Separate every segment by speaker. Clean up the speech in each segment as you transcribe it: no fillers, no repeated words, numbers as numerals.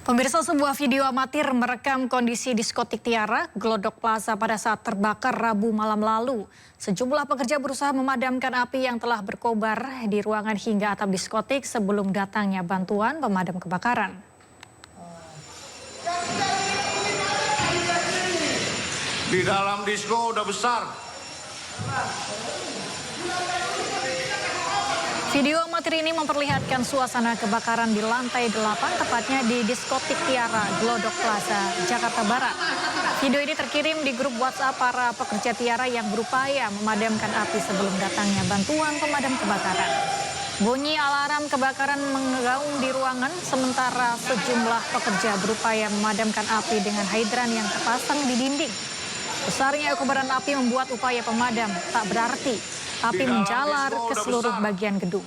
Speaker 1: Pemirsa, sebuah video amatir merekam kondisi diskotik Tiara, Glodok Plaza pada saat terbakar Rabu malam lalu. Sejumlah pekerja berusaha memadamkan api yang telah berkobar di ruangan hingga atap diskotik sebelum datangnya bantuan pemadam kebakaran.
Speaker 2: Di dalam disko udah besar.
Speaker 1: Video amatir ini memperlihatkan suasana kebakaran di lantai 8, tepatnya di diskotik Tiara, Glodok Plaza, Jakarta Barat. Video ini terkirim di grup WhatsApp para pekerja Tiara yang berupaya memadamkan api sebelum datangnya bantuan pemadam kebakaran. Bunyi alarm kebakaran menggaung di ruangan, sementara sejumlah pekerja berupaya memadamkan api dengan hidran yang terpasang di dinding. Besarnya kobaran api membuat upaya pemadam tak berarti. Api menjalar ke seluruh bagian gedung.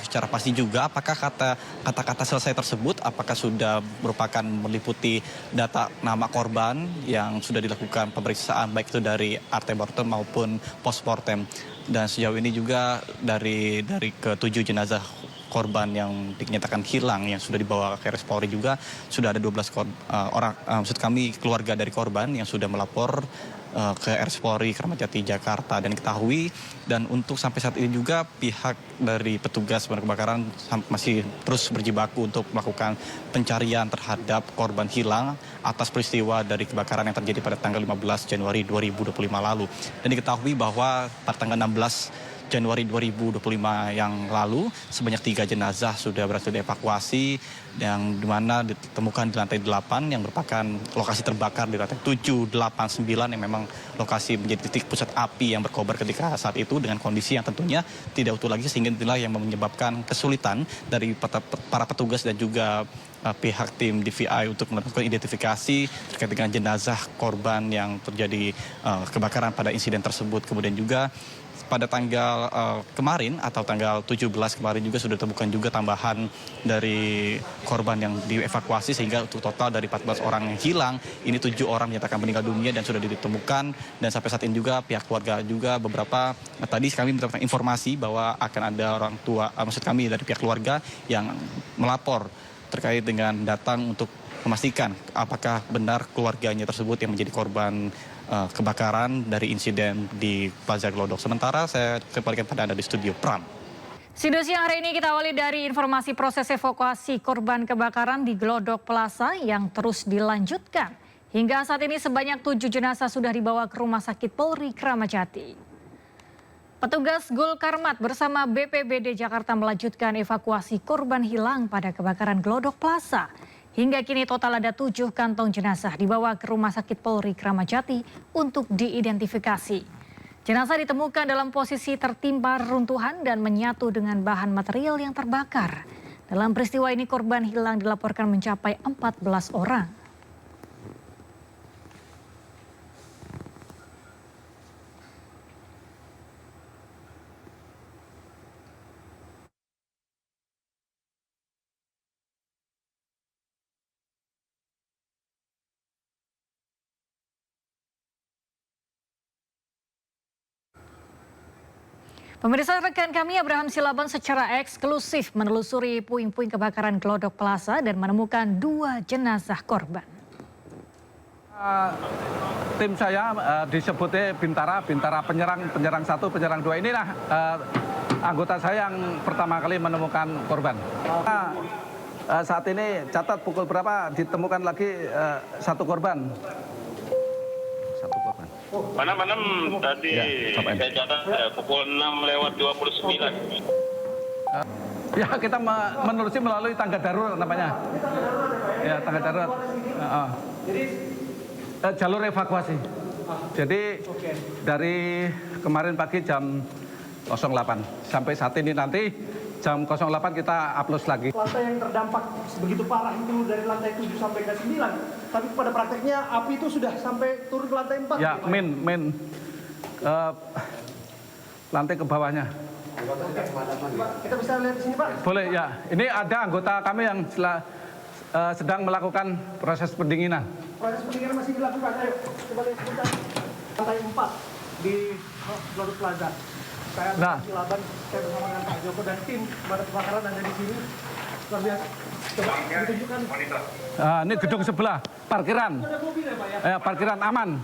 Speaker 3: Secara pasti juga apakah kata-kata selesai tersebut apakah sudah merupakan meliputi data nama korban yang sudah dilakukan pemeriksaan baik itu dari antemortem maupun postmortem, dan sejauh ini juga dari ke-7 jenazah korban yang dinyatakan hilang yang sudah dibawa ke RS Polri juga sudah ada 12 orang, maksud kami keluarga dari korban yang sudah melapor ke RS Polri Kramat Jati Jakarta, dan diketahui dan untuk sampai saat ini juga pihak dari petugas pemadam kebakaran masih terus berjibaku untuk melakukan pencarian terhadap korban hilang atas peristiwa dari kebakaran yang terjadi pada tanggal 15 Januari 2025 lalu. Dan diketahui bahwa pada tanggal 16 Januari 2025 yang lalu sebanyak 3 jenazah sudah berhasil dievakuasi, yang dimana ditemukan di lantai 8 yang merupakan lokasi terbakar, di lantai 7, 8, 9 yang memang lokasi menjadi titik pusat api yang berkobar ketika saat itu dengan kondisi yang tentunya tidak utuh lagi, sehingga itulah yang menyebabkan kesulitan dari para petugas dan juga pihak tim DVI untuk melakukan identifikasi terkait dengan jenazah korban yang terjadi kebakaran pada insiden tersebut. Kemudian juga pada tanggal kemarin atau tanggal 17 kemarin juga sudah ditemukan juga tambahan dari korban yang dievakuasi, sehingga untuk total dari 14 orang yang hilang ini 7 orang menyatakan meninggal dunia dan sudah ditemukan. Dan sampai saat ini juga pihak keluarga juga beberapa tadi kami mendapatkan informasi bahwa akan ada orang tua, maksud kami dari pihak keluarga yang melapor terkait dengan datang untuk memastikan apakah benar keluarganya tersebut yang menjadi korban kebakaran dari insiden di Plaza Glodok. Sementara saya kembalikan pada Anda di studio, Pram.
Speaker 1: Sido siang hari ini kita awali dari informasi proses evakuasi korban kebakaran di Glodok Plaza yang terus dilanjutkan. Hingga saat ini sebanyak 7 jenazah sudah dibawa ke Rumah Sakit Polri Kramat Jati. Petugas Gul Karmat bersama BPBD Jakarta melanjutkan evakuasi korban hilang pada kebakaran Glodok Plaza. Hingga kini total ada 7 kantong jenazah dibawa ke Rumah Sakit Polri Kramat Jati untuk diidentifikasi. Jenazah ditemukan dalam posisi tertimpa reruntuhan dan menyatu dengan bahan material yang terbakar. Dalam peristiwa ini korban hilang dilaporkan mencapai 14 orang. Pemirsa, rekan kami Abraham Silaban secara eksklusif menelusuri puing-puing kebakaran Glodok Plaza dan menemukan 2 jenazah korban.
Speaker 4: Tim saya disebutnya Bintara penyerang 1, penyerang 2. Inilah anggota saya yang pertama kali menemukan korban. Saat ini catat pukul berapa ditemukan lagi 1 korban.
Speaker 5: Mana tadi ya, saya catat ya, pukul 6:29.
Speaker 4: Ya, kita menelusuri melalui tangga darurat namanya. Ya, tangga darurat. Jadi jalur evakuasi. Jadi dari kemarin pagi jam 08 sampai saat ini nanti jam 08 kita upload lagi.
Speaker 6: Lantai yang terdampak begitu parah itu dari lantai 7 sampai ke 9. Tapi pada prakteknya api itu sudah sampai turun ke lantai 4.
Speaker 4: Ya,
Speaker 6: gitu,
Speaker 4: min lantai ke bawahnya.
Speaker 6: Kita bisa lihat di sini, Pak?
Speaker 4: Boleh, ya. Ini ada anggota kami yang sedang melakukan proses pendinginan.
Speaker 6: Proses pendinginan masih dilakukan. Ayo, coba lihat sebentar. Lantai 4 di Glodok Plaza. Saya
Speaker 4: Nah.
Speaker 6: Silaban Saya bersama dengan Pak Joko dan tim pemadam kebakaran ada di sini. Luar biasa. Coba ditunjukkan.
Speaker 4: Ini gedung sebelah, parkiran.
Speaker 6: Ada mobil ya Pak ya?
Speaker 4: Parkiran aman.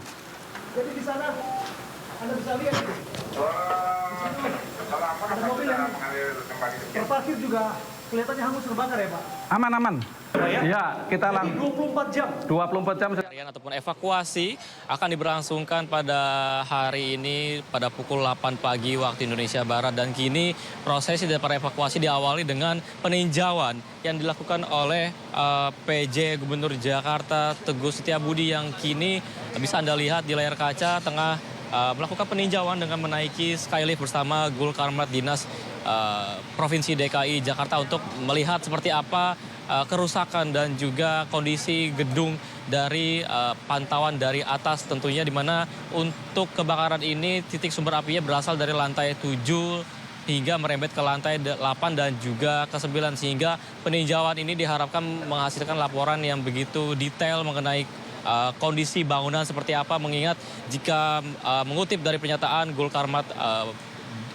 Speaker 6: Jadi di sana Anda bisa lihat ini. Ada mobil yang terparkir juga kelihatannya hangus terbakar ya Pak?
Speaker 4: Aman. Ya, kita
Speaker 6: Jadi 24 jam.
Speaker 4: 24 jam.
Speaker 7: Pencarian ataupun evakuasi akan diberlangsungkan pada hari ini pada pukul 8 pagi waktu Indonesia Barat, dan kini prosesi daripada evakuasi diawali dengan peninjauan yang dilakukan oleh PJ Gubernur Jakarta Teguh Setiabudi yang kini bisa Anda lihat di layar kaca tengah melakukan peninjauan dengan menaiki skylift bersama Gul Karmat Dinas Provinsi DKI Jakarta untuk melihat seperti apa kerusakan dan juga kondisi gedung dari pantauan dari atas tentunya, di mana untuk kebakaran ini titik sumber apinya berasal dari lantai 7 hingga merembet ke lantai 8 dan juga ke 9, sehingga peninjauan ini diharapkan menghasilkan laporan yang begitu detail mengenai kondisi bangunan seperti apa, mengingat jika mengutip dari pernyataan Gul Karmat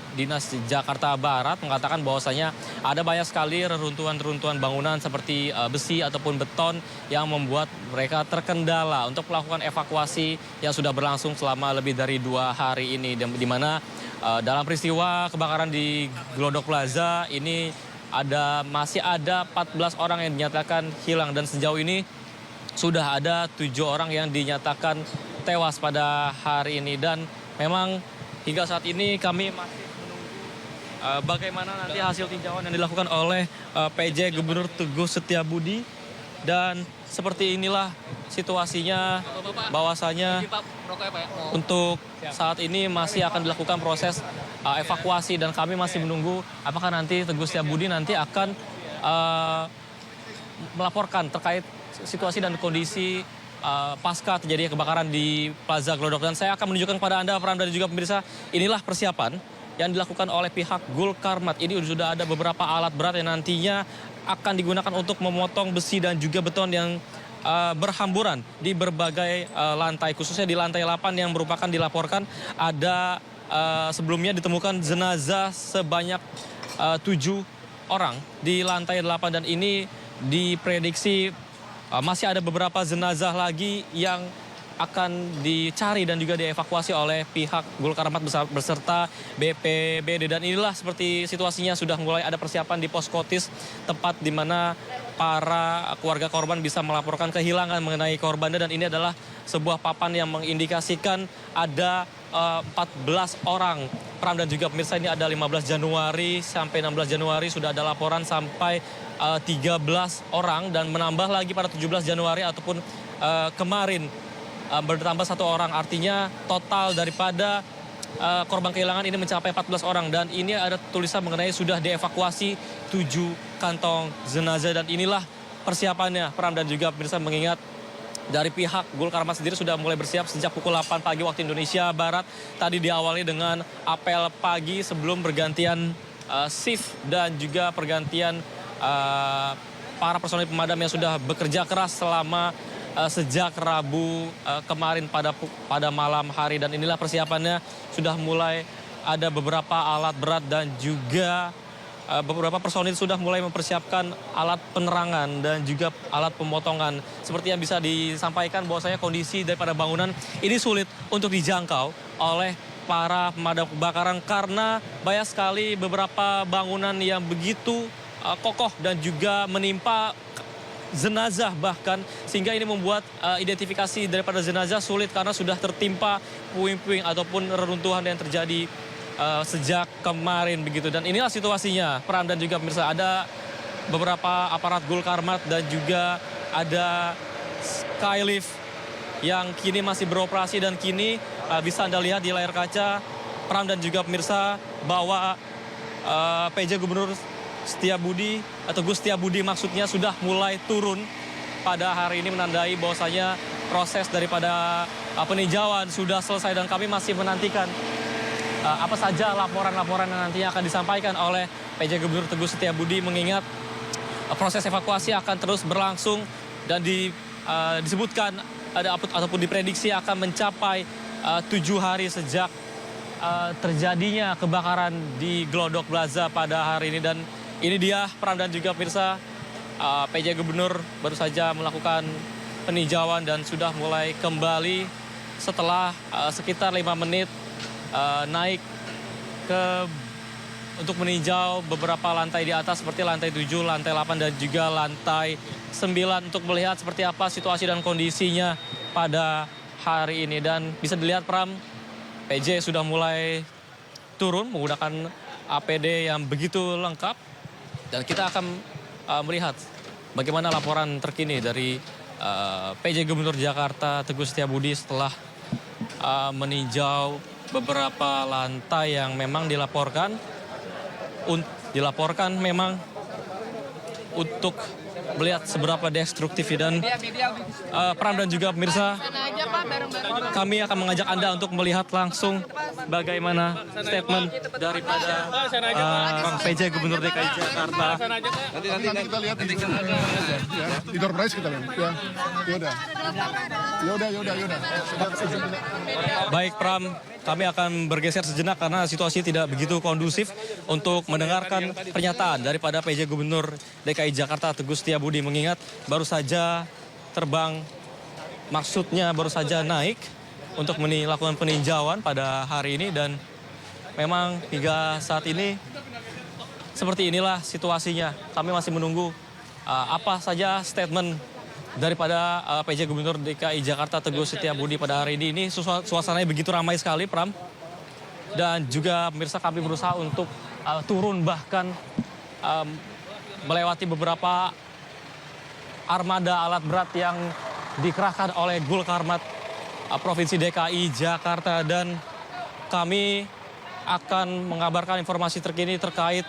Speaker 7: Dinas Jakarta Barat mengatakan bahwasanya ada banyak sekali reruntuhan bangunan seperti besi ataupun beton yang membuat mereka terkendala untuk melakukan evakuasi yang sudah berlangsung selama lebih dari 2 hari ini, di mana dalam peristiwa kebakaran di Glodok Plaza ini masih ada 14 orang yang dinyatakan hilang, dan sejauh ini sudah ada 7 orang yang dinyatakan tewas pada hari ini. Dan memang hingga saat ini kami masih bagaimana nanti hasil tinjauan yang dilakukan oleh PJ Gubernur Teguh Setiabudi, dan seperti inilah situasinya, bahwasanya untuk saat ini masih akan dilakukan proses evakuasi, dan kami masih menunggu apakah nanti Teguh Setiabudi nanti akan melaporkan terkait situasi dan kondisi pasca terjadinya kebakaran di Plaza Glodok. Dan saya akan menunjukkan kepada Anda, Pram, dan juga pemirsa, inilah persiapan yang dilakukan oleh pihak Gul Karmat. Ini sudah ada beberapa alat berat yang nantinya akan digunakan untuk memotong besi dan juga beton yang berhamburan di berbagai lantai, khususnya di lantai 8 yang merupakan dilaporkan ada sebelumnya ditemukan jenazah sebanyak 7 orang di lantai 8, dan ini diprediksi masih ada beberapa jenazah lagi yang akan dicari dan juga dievakuasi oleh pihak Gul Karmat beserta BPBD. Dan inilah seperti situasinya, sudah mulai ada persiapan di Poskotis, tempat di mana para keluarga korban bisa melaporkan kehilangan mengenai korbannya. Dan ini adalah sebuah papan yang mengindikasikan ada 14 orang. Pram dan juga pemirsa, ini ada 15 Januari sampai 16 Januari sudah ada laporan sampai 13 orang, dan menambah lagi pada 17 Januari ataupun kemarin bertambah 1 orang. Artinya total daripada korban kehilangan ini mencapai 14 orang, dan ini ada tulisan mengenai sudah dievakuasi 7 kantong jenazah. Dan inilah persiapannya, Pram dan juga pemirsa, mengingat dari pihak Gul Karmat sendiri sudah mulai bersiap sejak pukul 8 pagi waktu Indonesia Barat. Tadi diawali dengan apel pagi sebelum bergantian shift dan juga pergantian para personil pemadam yang sudah bekerja keras selama sejak Rabu kemarin pada malam hari. Dan inilah persiapannya, sudah mulai ada beberapa alat berat dan juga beberapa personil sudah mulai mempersiapkan alat penerangan dan juga alat pemotongan. Seperti yang bisa disampaikan bahwasanya kondisi daripada bangunan ini sulit untuk dijangkau oleh para pemadam kebakaran karena banyak sekali beberapa bangunan yang begitu kokoh dan juga menimpa jenazah bahkan, sehingga ini membuat identifikasi daripada jenazah sulit karena sudah tertimpa puing-puing ataupun reruntuhan yang terjadi sejak kemarin begitu. Dan inilah situasinya, Pram dan juga pemirsa, ada beberapa aparat Gul Karmat dan juga ada skylift yang kini masih beroperasi, dan kini bisa Anda lihat di layar kaca, Pram dan juga pemirsa, bahwa PJ Gubernur Setiabudi atau Gus Setiabudi maksudnya sudah mulai turun pada hari ini, menandai bahwasanya proses daripada peninjauan sudah selesai, dan kami masih menantikan apa saja laporan-laporan yang nantinya akan disampaikan oleh PJ Gubernur Teguh Setiabudi, mengingat proses evakuasi akan terus berlangsung dan disebutkan ataupun diprediksi akan mencapai 7 hari sejak terjadinya kebakaran di Glodok Plaza pada hari ini. Dan ini dia Pram dan juga pemirsa, PJ Gubernur baru saja melakukan peninjauan dan sudah mulai kembali setelah sekitar 5 menit naik untuk meninjau beberapa lantai di atas seperti lantai 7, lantai 8 dan juga lantai 9 untuk melihat seperti apa situasi dan kondisinya pada hari ini. Dan bisa dilihat Pram, PJ sudah mulai turun menggunakan APD yang begitu lengkap. Dan kita akan melihat bagaimana laporan terkini dari PJ Gubernur Jakarta Teguh Setiabudi setelah meninjau beberapa lantai yang memang dilaporkan memang untuk melihat seberapa destruktif. Dan Pram dan juga pemirsa, kami akan mengajak Anda untuk melihat langsung bagaimana statement daripada PJ Gubernur DKI Jakarta.
Speaker 8: Nanti kita lihat di door prize kita lihat. Yaudah.
Speaker 7: Baik Pram, kami akan bergeser sejenak karena situasi tidak begitu kondusif untuk mendengarkan pernyataan daripada PJ Gubernur DKI Jakarta Teguh Setiabudi, mengingat baru saja terbang, maksudnya baru saja naik untuk melakukan peninjauan pada hari ini. Dan memang hingga saat ini seperti inilah situasinya. Kami masih menunggu apa saja statement daripada PJ Gubernur DKI Jakarta Teguh Setiabudi pada hari ini. Ini suasananya begitu ramai sekali Pram. Dan juga pemirsa, kami berusaha untuk turun bahkan melewati beberapa armada alat berat yang dikerahkan oleh Gulkarmat Provinsi DKI Jakarta. Dan kami akan mengabarkan informasi terkini terkait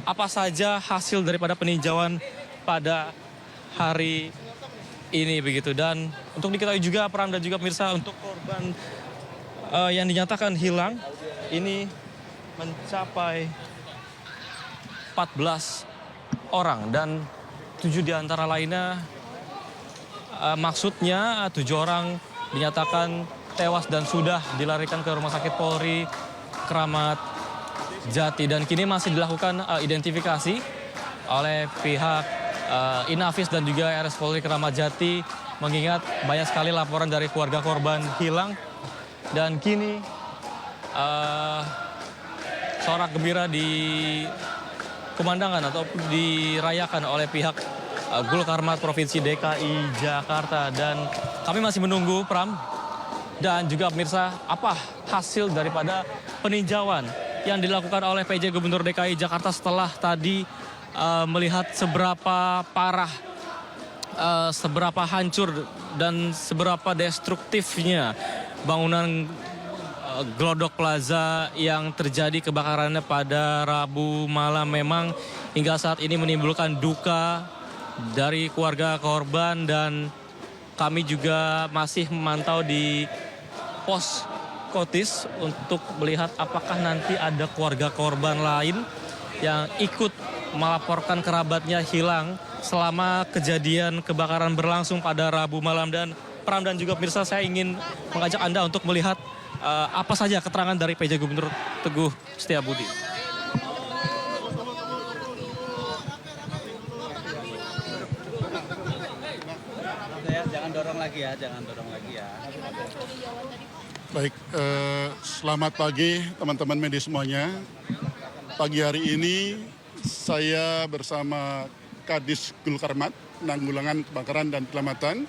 Speaker 7: apa saja hasil daripada peninjauan pada hari ini begitu. Dan untuk diketahui juga Pram dan juga pemirsa, untuk korban yang dinyatakan hilang ini mencapai 14 orang dan 7 diantara lainnya maksudnya 7 orang dinyatakan tewas dan sudah dilarikan ke Rumah Sakit Polri Kramat Jati. Dan kini masih dilakukan identifikasi oleh pihak Inafis dan juga RS Polri Kramat Jati, mengingat banyak sekali laporan dari keluarga korban hilang. Dan kini sorak gembira dikumandangkan atau dirayakan oleh pihak Gulkarmat Provinsi DKI Jakarta. Dan kami masih menunggu Pram dan juga pemirsa apa hasil daripada peninjauan yang dilakukan oleh PJ Gubernur DKI Jakarta setelah tadi melihat seberapa parah, seberapa hancur dan seberapa destruktifnya bangunan Glodok Plaza yang terjadi kebakarannya pada Rabu malam. Memang hingga saat ini menimbulkan duka dari keluarga korban, dan kami juga masih memantau di pos Kotis untuk melihat apakah nanti ada keluarga korban lain yang ikut melaporkan kerabatnya hilang selama kejadian kebakaran berlangsung pada Rabu malam. Dan Pram dan juga pemirsa, saya ingin mengajak Anda untuk melihat apa saja keterangan dari PJ Gubernur Teguh Setiabudi.
Speaker 9: Jangan dorong lagi ya.
Speaker 8: Baik, selamat pagi teman-teman media semuanya. Pagi hari ini saya bersama Kadis Gulkarmat, Penanggulangan Kebakaran dan Keselamatan,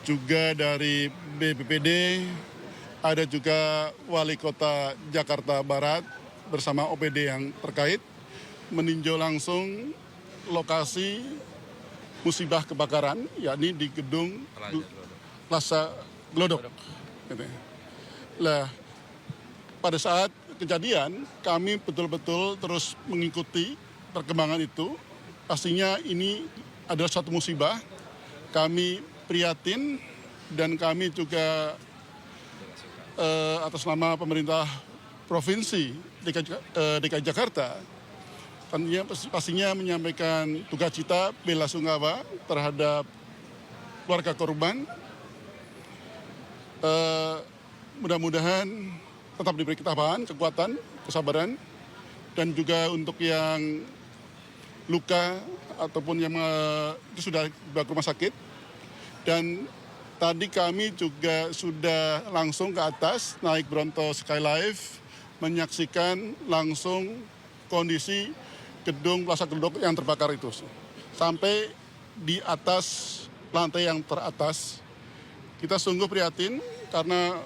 Speaker 8: juga dari BPPD, ada juga Wali Kota Jakarta Barat bersama OPD yang terkait, meninjau langsung lokasi musibah kebakaran, yakni di gedung Plaza Glodok. Nah, pada saat kejadian kami betul-betul terus mengikuti perkembangan itu. Pastinya ini adalah suatu musibah. Kami prihatin dan kami juga atas nama pemerintah Provinsi DKI Jakarta pastinya menyampaikan duka cita bela sungkawa terhadap keluarga korban. mudah-mudahan tetap diberi ketabahan, kekuatan, kesabaran, dan juga untuk yang luka ataupun yang itu sudah dibawa ke rumah sakit. Dan tadi kami juga sudah langsung ke atas naik Bronto Skylife menyaksikan langsung kondisi gedung Plaza Glodok yang terbakar itu sampai di atas lantai yang teratas. Kita sungguh prihatin karena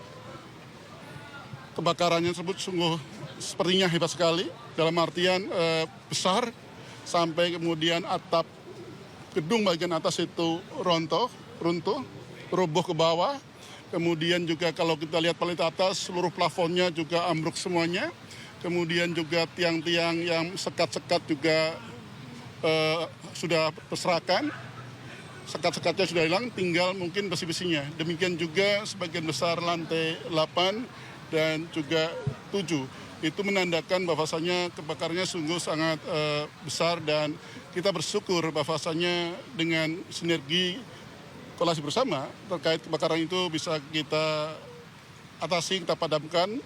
Speaker 8: kebakarannya tersebut sungguh sepertinya hebat sekali dalam artian besar sampai kemudian atap gedung bagian atas itu runtuh, roboh ke bawah. Kemudian juga kalau kita lihat paling atas seluruh plafonnya juga ambruk semuanya. Kemudian juga tiang-tiang yang sekat-sekat juga sudah berserakan. Sekat-sekatnya sudah hilang, tinggal mungkin besi-besinya. Demikian juga sebagian besar lantai 8 dan juga 7. Itu menandakan bahwasannya kebakarannya sungguh sangat besar dan kita bersyukur bahwasannya dengan sinergi kolaborasi bersama terkait kebakaran itu bisa kita atasi, kita padamkan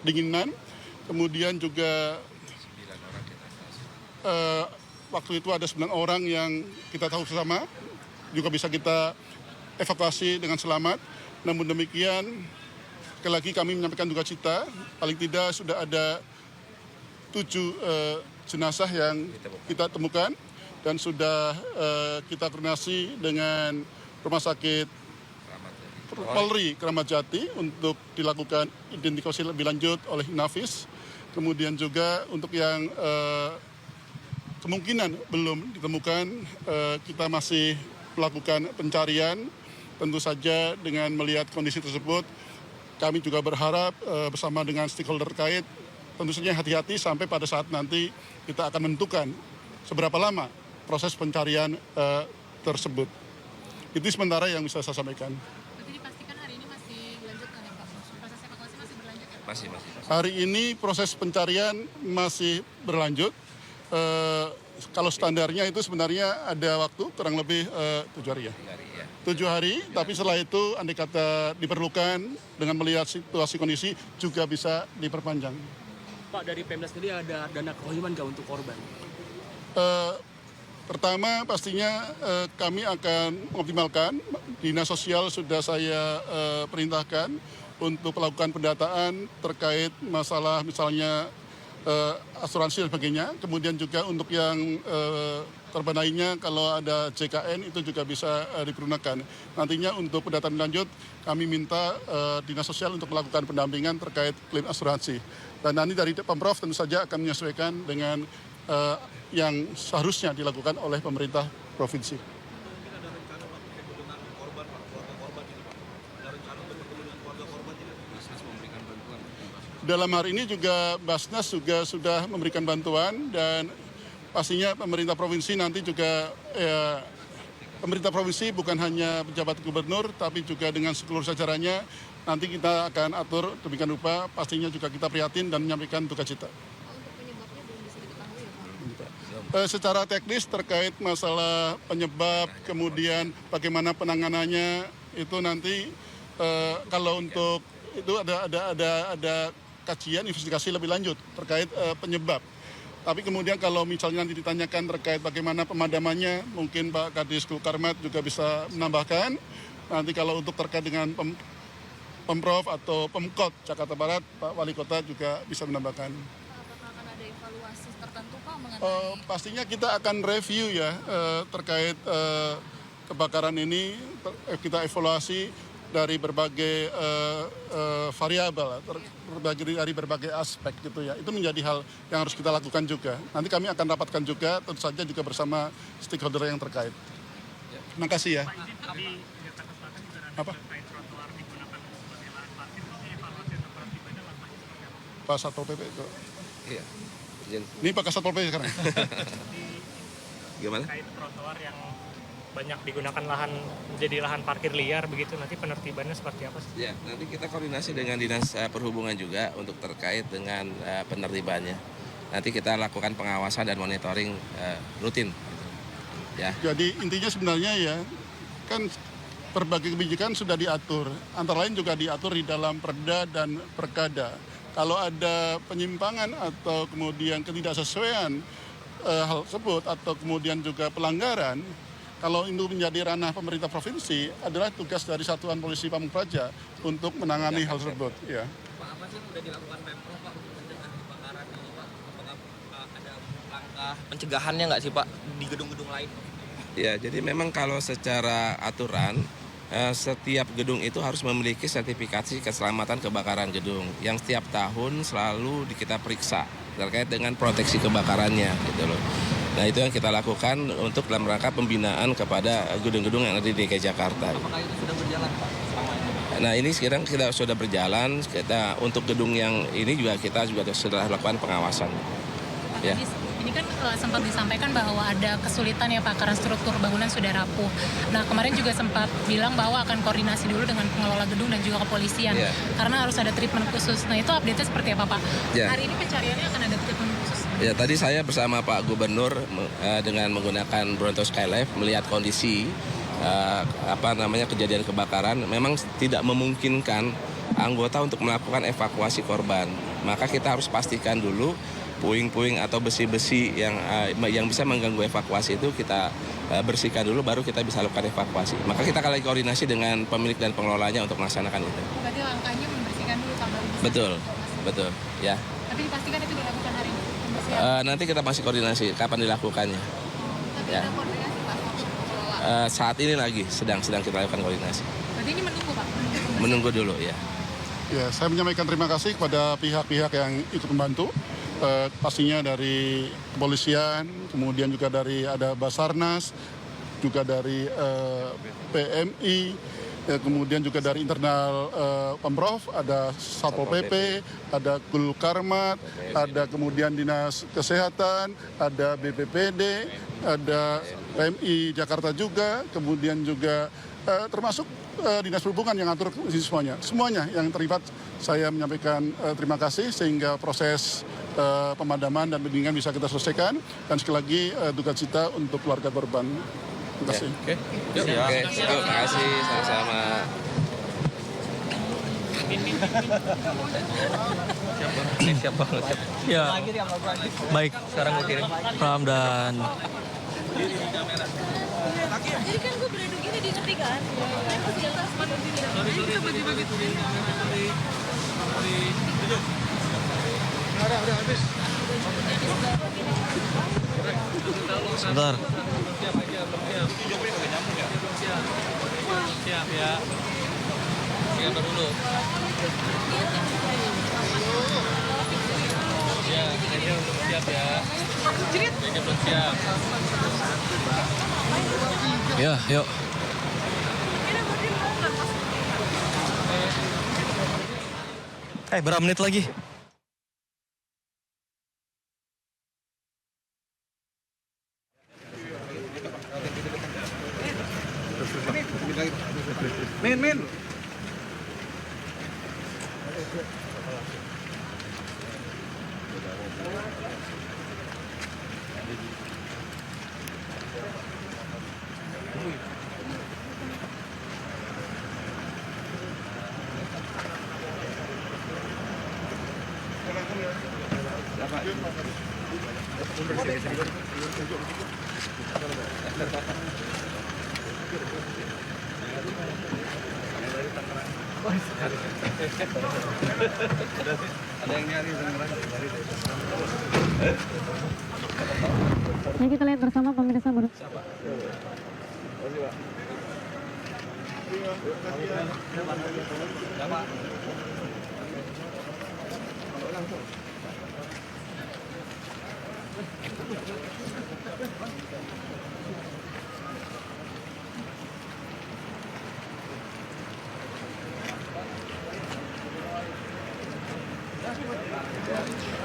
Speaker 8: dinginan. Kemudian juga waktu itu ada 9 orang yang kita tahu bersama juga bisa kita evakuasi dengan selamat. Namun demikian, sekali lagi kami menyampaikan duka cita, paling tidak sudah ada 7 jenazah yang kita temukan dan sudah kita koordinasi dengan Rumah Sakit Polri Kramat Jati untuk dilakukan identifikasi lebih lanjut oleh Inavis. Kemudian juga untuk yang kemungkinan belum ditemukan, kita masih melakukan pencarian. Tentu saja dengan melihat kondisi tersebut, kami juga berharap bersama dengan stakeholder terkait, tentu saja hati-hati sampai pada saat nanti kita akan menentukan seberapa lama proses pencarian tersebut. Itu sementara yang bisa saya sampaikan.
Speaker 10: Berarti dipastikan hari ini masih dilanjutkan ya Pak? Proses evakuasi masih berlanjut ya Pak?
Speaker 5: Masih.
Speaker 8: Hari ini proses pencarian masih berlanjut. Kalau standarnya itu sebenarnya ada waktu kurang lebih 7 hari ya. 7 hari, tapi setelah itu andai kata diperlukan dengan melihat situasi kondisi juga bisa diperpanjang.
Speaker 11: Pak, dari Pemda sendiri ada dana kerohiman nggak untuk korban?
Speaker 8: Pertama pastinya kami akan mengoptimalkan, Dinas Sosial sudah saya perintahkan untuk melakukan pendataan terkait masalah misalnya asuransi dan sebagainya. Kemudian juga untuk yang korban lainnya kalau ada JKN itu juga bisa digunakan. Nantinya untuk pendataan lanjut kami minta Dinas Sosial untuk melakukan pendampingan terkait klaim asuransi. Dan nanti dari Pemprov tentu saja akan menyesuaikan dengan yang seharusnya dilakukan oleh pemerintah provinsi. Dalam hari ini juga Basnas juga sudah memberikan bantuan dan pastinya pemerintah provinsi nanti juga pemerintah provinsi bukan hanya pejabat gubernur tapi juga dengan seluruh jajarannya nanti kita akan atur demikian rupa, pastinya juga kita prihatin dan menyampaikan duka cita.
Speaker 10: Untuk penyebabnya belum bisa diketahui ya Pak?
Speaker 8: Secara teknis terkait masalah penyebab kemudian bagaimana penanganannya itu nanti kalau untuk itu ada kajian investigasi lebih lanjut terkait penyebab. Tapi kemudian kalau misalnya nanti ditanyakan terkait bagaimana pemadamannya, mungkin Pak Kadis Gulkarmat juga bisa menambahkan. Nanti kalau untuk terkait dengan Pemprov atau Pemkot Jakarta Barat, Pak Wali Kota juga bisa menambahkan.
Speaker 10: Apakah akan ada evaluasi tertentu Pak mengenai?
Speaker 8: Pastinya kita akan review ya terkait kebakaran ini, kita evaluasi dari berbagai variabel, dari berbagai aspek gitu ya. Itu menjadi hal yang harus kita lakukan juga. Nanti kami akan rapatkan juga, tentu saja juga bersama stakeholder yang terkait. Terima kasih ya. Apa? Pak Satpol PP itu.
Speaker 5: Iya.
Speaker 8: Ini Pak Satpol PP sekarang.
Speaker 5: Gimana?
Speaker 11: Terkait trotoar yang banyak digunakan lahan menjadi lahan parkir liar begitu, nanti penertibannya seperti apa sih?
Speaker 5: Ya, nanti kita koordinasi dengan Dinas Perhubungan juga untuk terkait dengan penertibannya. Nanti kita lakukan pengawasan dan monitoring rutin. Ya.
Speaker 8: Jadi intinya sebenarnya ya, kan berbagai kebijakan sudah diatur. Antara lain juga diatur di dalam Perda dan Perkada. Kalau ada penyimpangan atau kemudian ketidaksesuaian hal tersebut atau kemudian juga pelanggaran, kalau itu menjadi ranah pemerintah provinsi adalah tugas dari Satuan Polisi Pamung Praja untuk menangani hal tersebut. Ya.
Speaker 9: Pak, apa sih sudah dilakukan Pemprov Pak untuk mencegah kebakaran ini Pak? Apakah ada langkah pencegahannya nggak sih Pak di gedung-gedung lain?
Speaker 5: Ya, jadi memang kalau secara aturan setiap gedung itu harus memiliki sertifikasi keselamatan kebakaran gedung yang setiap tahun selalu kita periksa terkait dengan proteksi kebakarannya gitu loh. Nah, itu yang kita lakukan untuk dalam rangka pembinaan kepada gedung-gedung yang ada di DKI Jakarta.
Speaker 9: Apakah itu sudah berjalan Pak selama ini?
Speaker 5: Nah, ini sekarang kita sudah berjalan. Untuk gedung yang ini juga kita sudah lakukan pengawasan. Ya.
Speaker 10: Ini kan sempat disampaikan bahwa ada kesulitan ya Pak karena struktur bangunan sudah rapuh. Nah kemarin juga sempat bilang bahwa akan koordinasi dulu dengan pengelola gedung dan juga kepolisian karena harus ada treatment khusus. Nah itu update-nya seperti apa Pak? Hari ini pencariannya akan ada treatment khusus?
Speaker 5: Ya, tadi saya bersama Pak Gubernur dengan menggunakan Bronto Skylife melihat kondisi kejadian kebakaran memang tidak memungkinkan anggota untuk melakukan evakuasi korban. Maka kita harus pastikan dulu puing-puing atau besi-besi yang bisa mengganggu evakuasi itu kita bersihkan dulu, baru kita bisa lakukan evakuasi. Maka kita akan lagi koordinasi dengan pemilik dan pengelolanya untuk melaksanakan itu.
Speaker 10: Berarti langkahnya membersihkan dulu Pak baru bisa.
Speaker 5: Betul, ya.
Speaker 10: Tapi dipastikan itu dilakukan hari ini?
Speaker 5: Nanti kita masih koordinasi kapan dilakukannya.
Speaker 10: Tapi
Speaker 5: Ya.
Speaker 10: ada koordinasi Pak sama pengelola?
Speaker 5: Saat ini lagi sedang kita lakukan koordinasi.
Speaker 10: Berarti ini menunggu Pak?
Speaker 5: Menunggu dulu ya.
Speaker 8: Ya, saya menyampaikan terima kasih kepada pihak-pihak yang ikut membantu. Pastinya dari kepolisian, kemudian juga dari ada Basarnas, juga dari PMI, kemudian juga dari internal Pemprov, ada Satpol PP, ada Gulkarmat, ada kemudian Dinas Kesehatan, ada BPPD, ada PMI Jakarta juga, kemudian juga termasuk Dinas Perhubungan yang atur semuanya yang terlibat. Saya menyampaikan terima kasih sehingga proses pemadaman dan bimbingan bisa kita selesaikan, dan sekali lagi duka cita untuk keluarga korban. Terima kasih.
Speaker 5: Oke, terima kasih sama-sama.
Speaker 7: Siapa? Ya, baik. Sekarang gue kirim Pram dan
Speaker 10: Jadi kan gue beradu gini di ngerti kan?
Speaker 7: sebentar.
Speaker 9: Siap ya. Siap dulu. Ya, ini belum siap ya. Ini belum siap.
Speaker 7: Ya, yuk. Berapa menit lagi?
Speaker 4: Min. Ada yang nyari sekarang.
Speaker 1: Ya, kita lihat bersama pemirsa baru.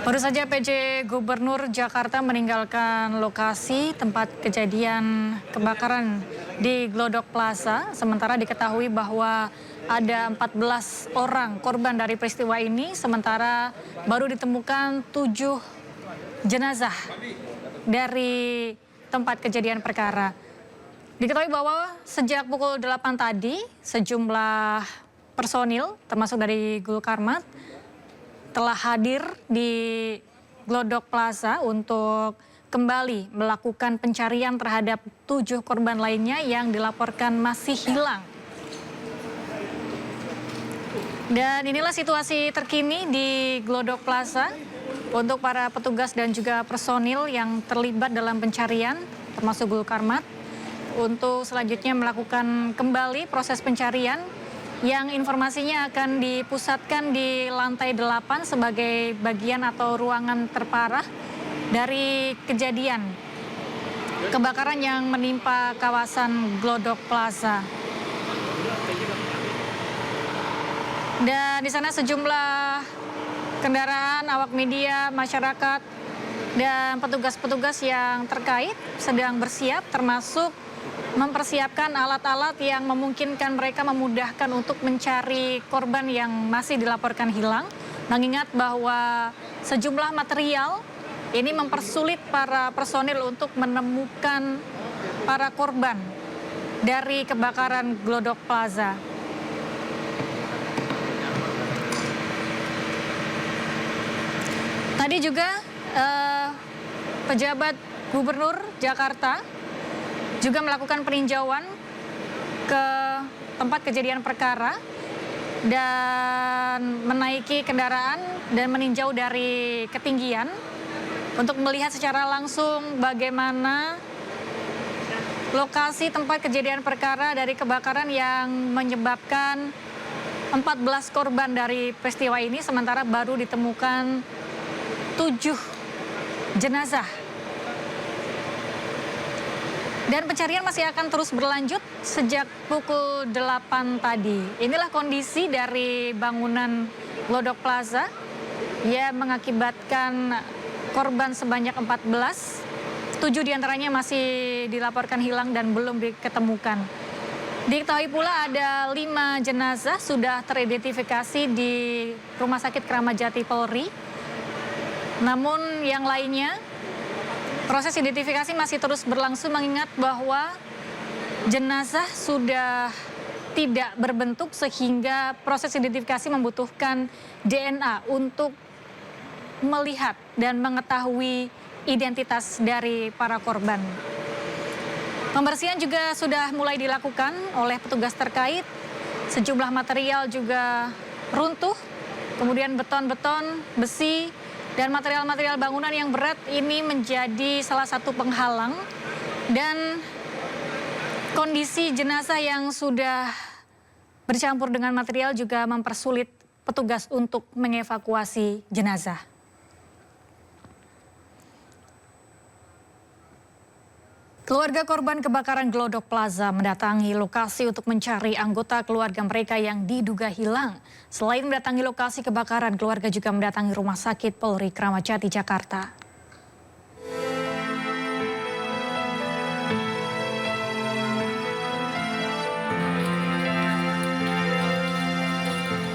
Speaker 1: Baru saja PJ Gubernur Jakarta meninggalkan lokasi tempat kejadian kebakaran di Glodok Plaza. Sementara diketahui bahwa ada 14 orang korban dari peristiwa ini. Sementara baru ditemukan 7 jenazah dari tempat kejadian perkara. Diketahui bahwa sejak pukul 8 tadi sejumlah personil termasuk dari Gulkarmat telah hadir di Glodok Plaza untuk kembali melakukan pencarian terhadap 7 korban lainnya yang dilaporkan masih hilang. Dan inilah situasi terkini di Glodok Plaza untuk para petugas dan juga personil yang terlibat dalam pencarian termasuk Gulkarmat untuk selanjutnya melakukan kembali proses pencarian yang informasinya akan dipusatkan di lantai 8 sebagai bagian atau ruangan terparah dari kejadian kebakaran yang menimpa kawasan Glodok Plaza. Dan di sana sejumlah kendaraan, awak media, masyarakat, dan petugas-petugas yang terkait sedang bersiap termasuk mempersiapkan alat-alat yang memungkinkan mereka memudahkan untuk mencari korban yang masih dilaporkan hilang. Mengingat bahwa sejumlah material ini mempersulit para personil untuk menemukan para korban dari kebakaran Glodok Plaza. Tadi juga pejabat Gubernur Jakarta juga melakukan peninjauan ke tempat kejadian perkara dan menaiki kendaraan dan meninjau dari ketinggian untuk melihat secara langsung bagaimana lokasi tempat kejadian perkara dari kebakaran yang menyebabkan 14 korban dari peristiwa ini, sementara baru ditemukan 7 jenazah. Dan pencarian masih akan terus berlanjut sejak pukul 8 tadi. Inilah kondisi dari bangunan Glodok Plaza yang mengakibatkan korban sebanyak 14. 7 diantaranya masih dilaporkan hilang dan belum diketemukan. Diketahui pula ada 5 jenazah sudah teridentifikasi di Rumah Sakit Kramat Jati Polri. Namun yang lainnya, proses identifikasi masih terus berlangsung mengingat bahwa jenazah sudah tidak berbentuk sehingga proses identifikasi membutuhkan DNA untuk melihat dan mengetahui identitas dari para korban. Pembersihan juga sudah mulai dilakukan oleh petugas terkait. Sejumlah material juga runtuh, kemudian beton-beton, besi, dan material-material bangunan yang berat ini menjadi salah satu penghalang. Dan kondisi jenazah yang sudah bercampur dengan material juga mempersulit petugas untuk mengevakuasi jenazah. Keluarga korban kebakaran Glodok Plaza mendatangi lokasi untuk mencari anggota keluarga mereka yang diduga hilang. Selain mendatangi lokasi kebakaran, keluarga juga mendatangi Rumah Sakit Polri Kramat Jati, Jakarta.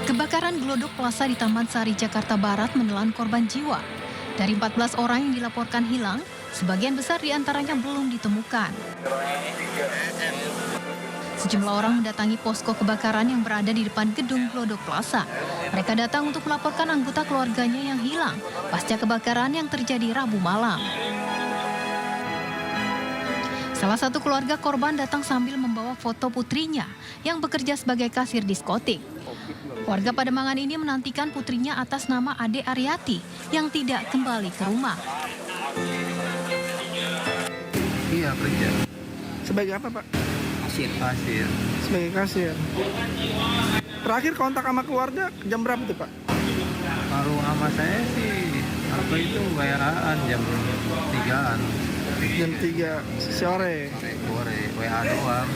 Speaker 12: Kebakaran Glodok Plaza di Taman Sari, Jakarta Barat menelan korban jiwa. Dari 14 orang yang dilaporkan hilang, sebagian besar diantaranya belum ditemukan. Sejumlah orang mendatangi posko kebakaran yang berada di depan gedung Glodok Plaza. Mereka datang untuk melaporkan anggota keluarganya yang hilang pasca kebakaran yang terjadi Rabu malam. Salah satu keluarga korban datang sambil membawa foto putrinya yang bekerja sebagai kasir diskotik. Warga Pademangan ini menantikan putrinya atas nama Ade Aryati yang tidak kembali ke rumah.
Speaker 13: Iya, kerja.
Speaker 6: Sebagai apa, Pak?
Speaker 13: Kasir.
Speaker 6: Sebagai kasir. Terakhir kontak sama keluarga jam berapa tuh, Pak?
Speaker 13: Kalau sama saya sih, apa itu WA-an jam 3-an.
Speaker 6: Jam 3 sore.
Speaker 13: Sore, WA doang.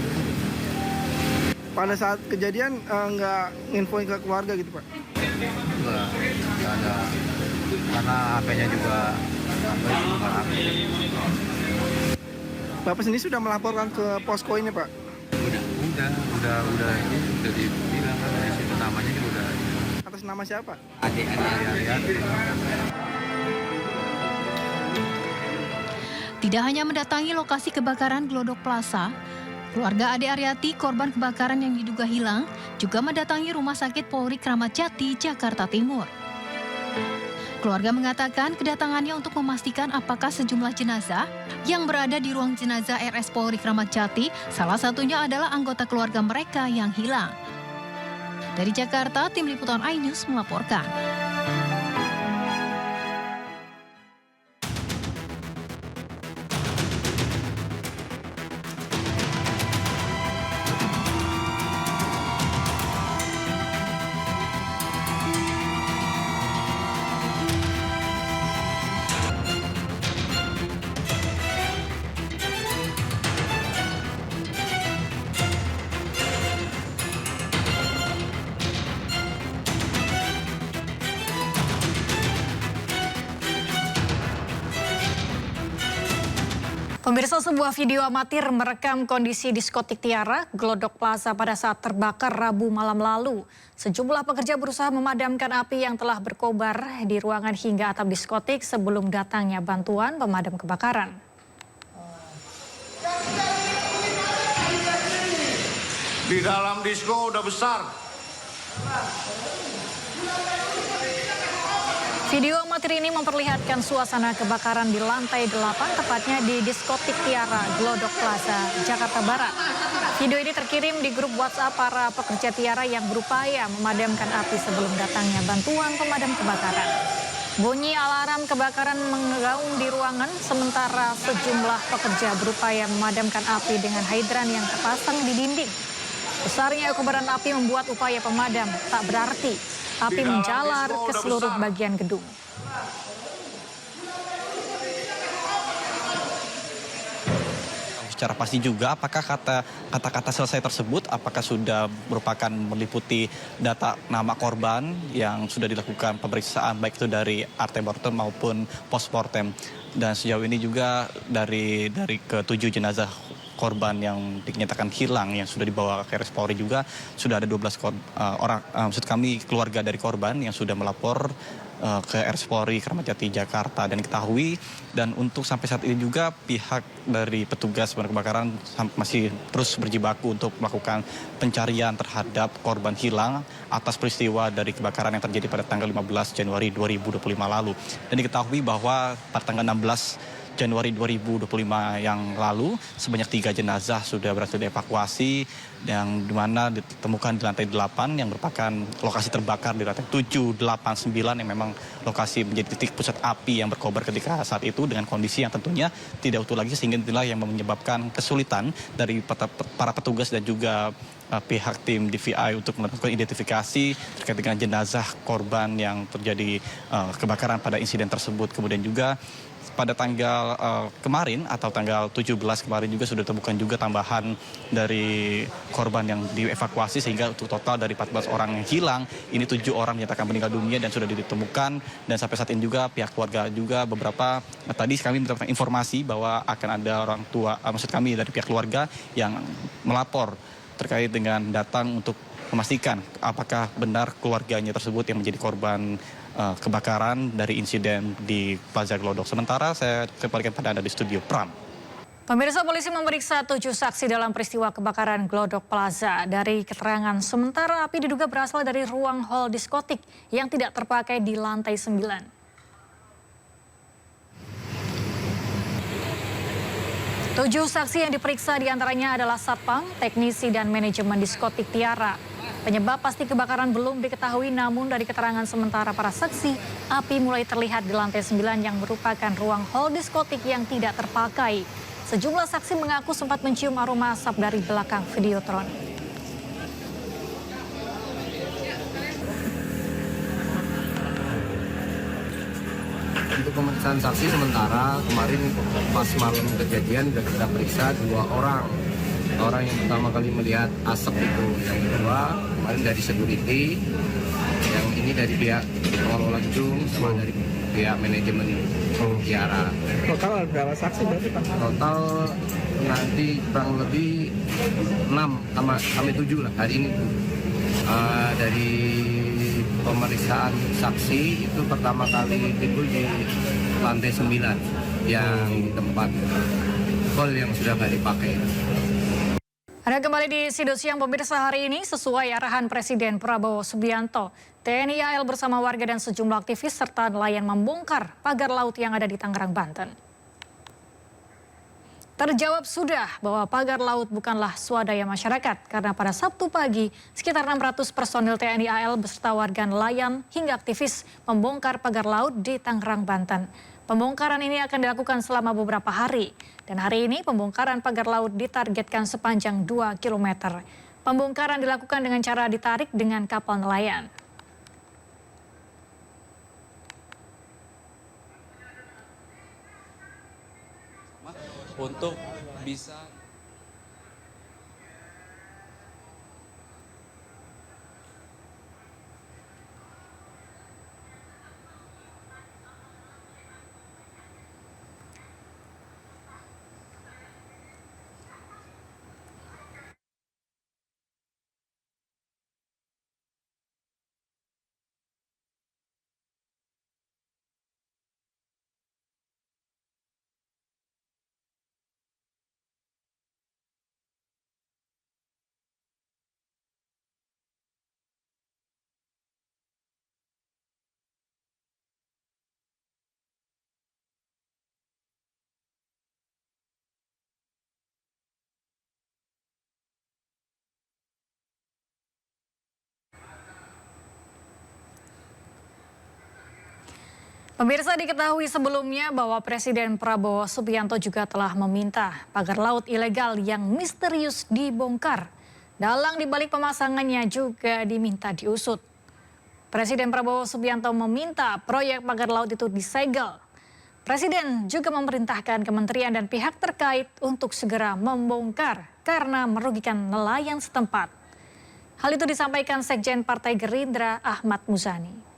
Speaker 6: Pada saat kejadian nggak nginfoin ke keluarga gitu, Pak?
Speaker 13: Enggak ada. Karena HP-nya juga nggak aktif.
Speaker 6: Bapak sendiri sudah melaporkan ke posko ini, Pak?
Speaker 13: Udah ini udah dibilang kan dari situ namanya juga udah.
Speaker 6: Atas nama siapa?
Speaker 13: Ade Aryati.
Speaker 12: Tidak hanya mendatangi lokasi kebakaran Glodok Plaza, Keluarga Ade Aryati, korban kebakaran yang diduga hilang, juga mendatangi Rumah Sakit Polri Kramat Jati, Jakarta Timur. Keluarga mengatakan kedatangannya untuk memastikan apakah sejumlah jenazah yang berada di ruang jenazah RS Polri Kramat Jati, salah satunya adalah anggota keluarga mereka yang hilang. Dari Jakarta, Tim Liputan iNews melaporkan.
Speaker 1: Pemirsa, sebuah video amatir merekam kondisi diskotik Tiara, Glodok Plaza pada saat terbakar Rabu malam lalu. Sejumlah pekerja berusaha memadamkan api yang telah berkobar di ruangan hingga atap diskotik sebelum datangnya bantuan pemadam kebakaran.
Speaker 2: Di dalam disko udah besar.
Speaker 1: Video amatir ini memperlihatkan suasana kebakaran di lantai 8, tepatnya di diskotik Tiara, Glodok Plaza, Jakarta Barat. Video ini terkirim di grup WhatsApp para pekerja Tiara yang berupaya memadamkan api sebelum datangnya bantuan pemadam kebakaran. Bunyi alarm kebakaran menggaung di ruangan, sementara sejumlah pekerja berupaya memadamkan api dengan hidran yang terpasang di dinding. Besarnya kobaran api membuat upaya pemadam tak berarti. Api menjalar ke seluruh bagian gedung.
Speaker 3: Secara pasti juga apakah kata-kata selesai tersebut apakah sudah merupakan meliputi data nama korban yang sudah dilakukan pemeriksaan baik itu dari antemortem maupun postmortem. Dan sejauh ini juga dari ke-7 jenazah korban yang dinyatakan hilang yang sudah dibawa ke RS Polri juga sudah ada 12 orang, maksud kami keluarga dari korban yang sudah melapor ke RS Polri Kramat Jati Jakarta dan diketahui. Dan untuk sampai saat ini juga pihak dari petugas pemadam kebakaran masih terus berjibaku untuk melakukan pencarian terhadap korban hilang atas peristiwa dari kebakaran yang terjadi pada tanggal 15 Januari 2025 lalu. Dan diketahui bahwa pada tanggal 16 Januari 2025 yang lalu sebanyak 3 jenazah sudah berhasil dievakuasi yang dimana ditemukan di lantai 8 yang merupakan lokasi terbakar di lantai 7, 8, 9 yang memang lokasi menjadi titik pusat api yang berkobar ketika saat itu dengan kondisi yang tentunya tidak utuh lagi sehingga inilah yang menyebabkan kesulitan dari para petugas dan juga pihak tim DVI untuk melakukan identifikasi terkait dengan jenazah korban yang terjadi kebakaran pada insiden tersebut. Kemudian juga pada tanggal kemarin atau tanggal 17 kemarin juga sudah ditemukan juga tambahan dari korban yang dievakuasi sehingga untuk total dari 14 orang yang hilang ini 7 orang dinyatakan meninggal dunia dan sudah ditemukan. Dan sampai saat ini juga pihak keluarga juga beberapa tadi kami mendapatkan informasi bahwa akan ada orang tua maksud kami dari pihak keluarga yang melapor terkait dengan datang untuk memastikan apakah benar keluarganya tersebut yang menjadi korban kebakaran dari insiden di Plaza Glodok. Sementara saya kembalikan pada Anda di studio Pram.
Speaker 1: Pemirsa, polisi memeriksa 7 saksi dalam peristiwa kebakaran Glodok Plaza. Dari keterangan sementara, api diduga berasal dari ruang hall diskotik yang tidak terpakai di lantai 9. 7 saksi yang diperiksa diantaranya adalah satpam, teknisi, dan manajemen diskotik Tiara. Penyebab pasti kebakaran belum diketahui, namun dari keterangan sementara para saksi, api mulai terlihat di lantai 9 yang merupakan ruang hall diskotik yang tidak terpakai. Sejumlah saksi mengaku sempat mencium aroma asap dari belakang Videotron.
Speaker 14: Untuk pemeriksaan saksi sementara kemarin pas malam kejadian sudah kita periksa 2 orang. Orang yang pertama kali melihat asap itu, yang kedua kemarin dari security, yang ini dari pihak pengelola gedung sama dari pihak manajemen Tiara.
Speaker 6: Total berapa saksi berarti Pak?
Speaker 14: Total nanti kurang lebih 6 sampai 7 lah hari ini. Dari pemeriksaan saksi itu pertama kali timbul di lantai 9 yang tempat hall yang sudah nggak dipakai.
Speaker 1: Ada kembali di Sido Siang pemirsa hari ini sesuai arahan Presiden Prabowo Subianto. TNI AL bersama warga dan sejumlah aktivis serta nelayan membongkar pagar laut yang ada di Tangerang, Banten. Terjawab sudah bahwa pagar laut bukanlah swadaya masyarakat karena pada Sabtu pagi sekitar 600 personil TNI AL beserta warga nelayan hingga aktivis membongkar pagar laut di Tangerang, Banten. Pembongkaran ini akan dilakukan selama beberapa hari dan hari ini pembongkaran pagar laut ditargetkan sepanjang 2 km. Pembongkaran dilakukan dengan cara ditarik dengan kapal nelayan.
Speaker 15: Untuk bisa
Speaker 1: Pemirsa, diketahui sebelumnya bahwa Presiden Prabowo Subianto juga telah meminta pagar laut ilegal yang misterius dibongkar. Dalang dibalik pemasangannya juga diminta diusut. Presiden Prabowo Subianto meminta proyek pagar laut itu disegel. Presiden juga memerintahkan kementerian dan pihak terkait untuk segera membongkar karena merugikan nelayan setempat. Hal itu disampaikan Sekjen Partai Gerindra Ahmad Muzani.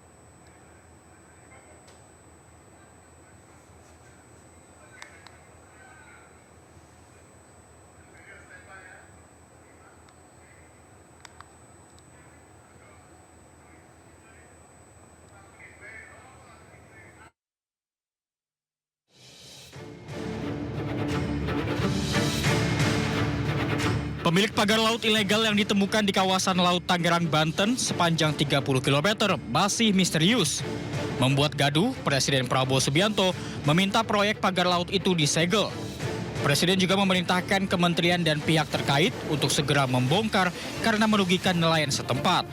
Speaker 16: Pemilik pagar laut ilegal yang ditemukan di kawasan Laut Tangerang, Banten sepanjang 30 km masih misterius. Membuat gaduh, Presiden Prabowo Subianto meminta proyek pagar laut itu disegel. Presiden juga memerintahkan kementerian dan pihak terkait untuk segera membongkar karena merugikan nelayan setempat.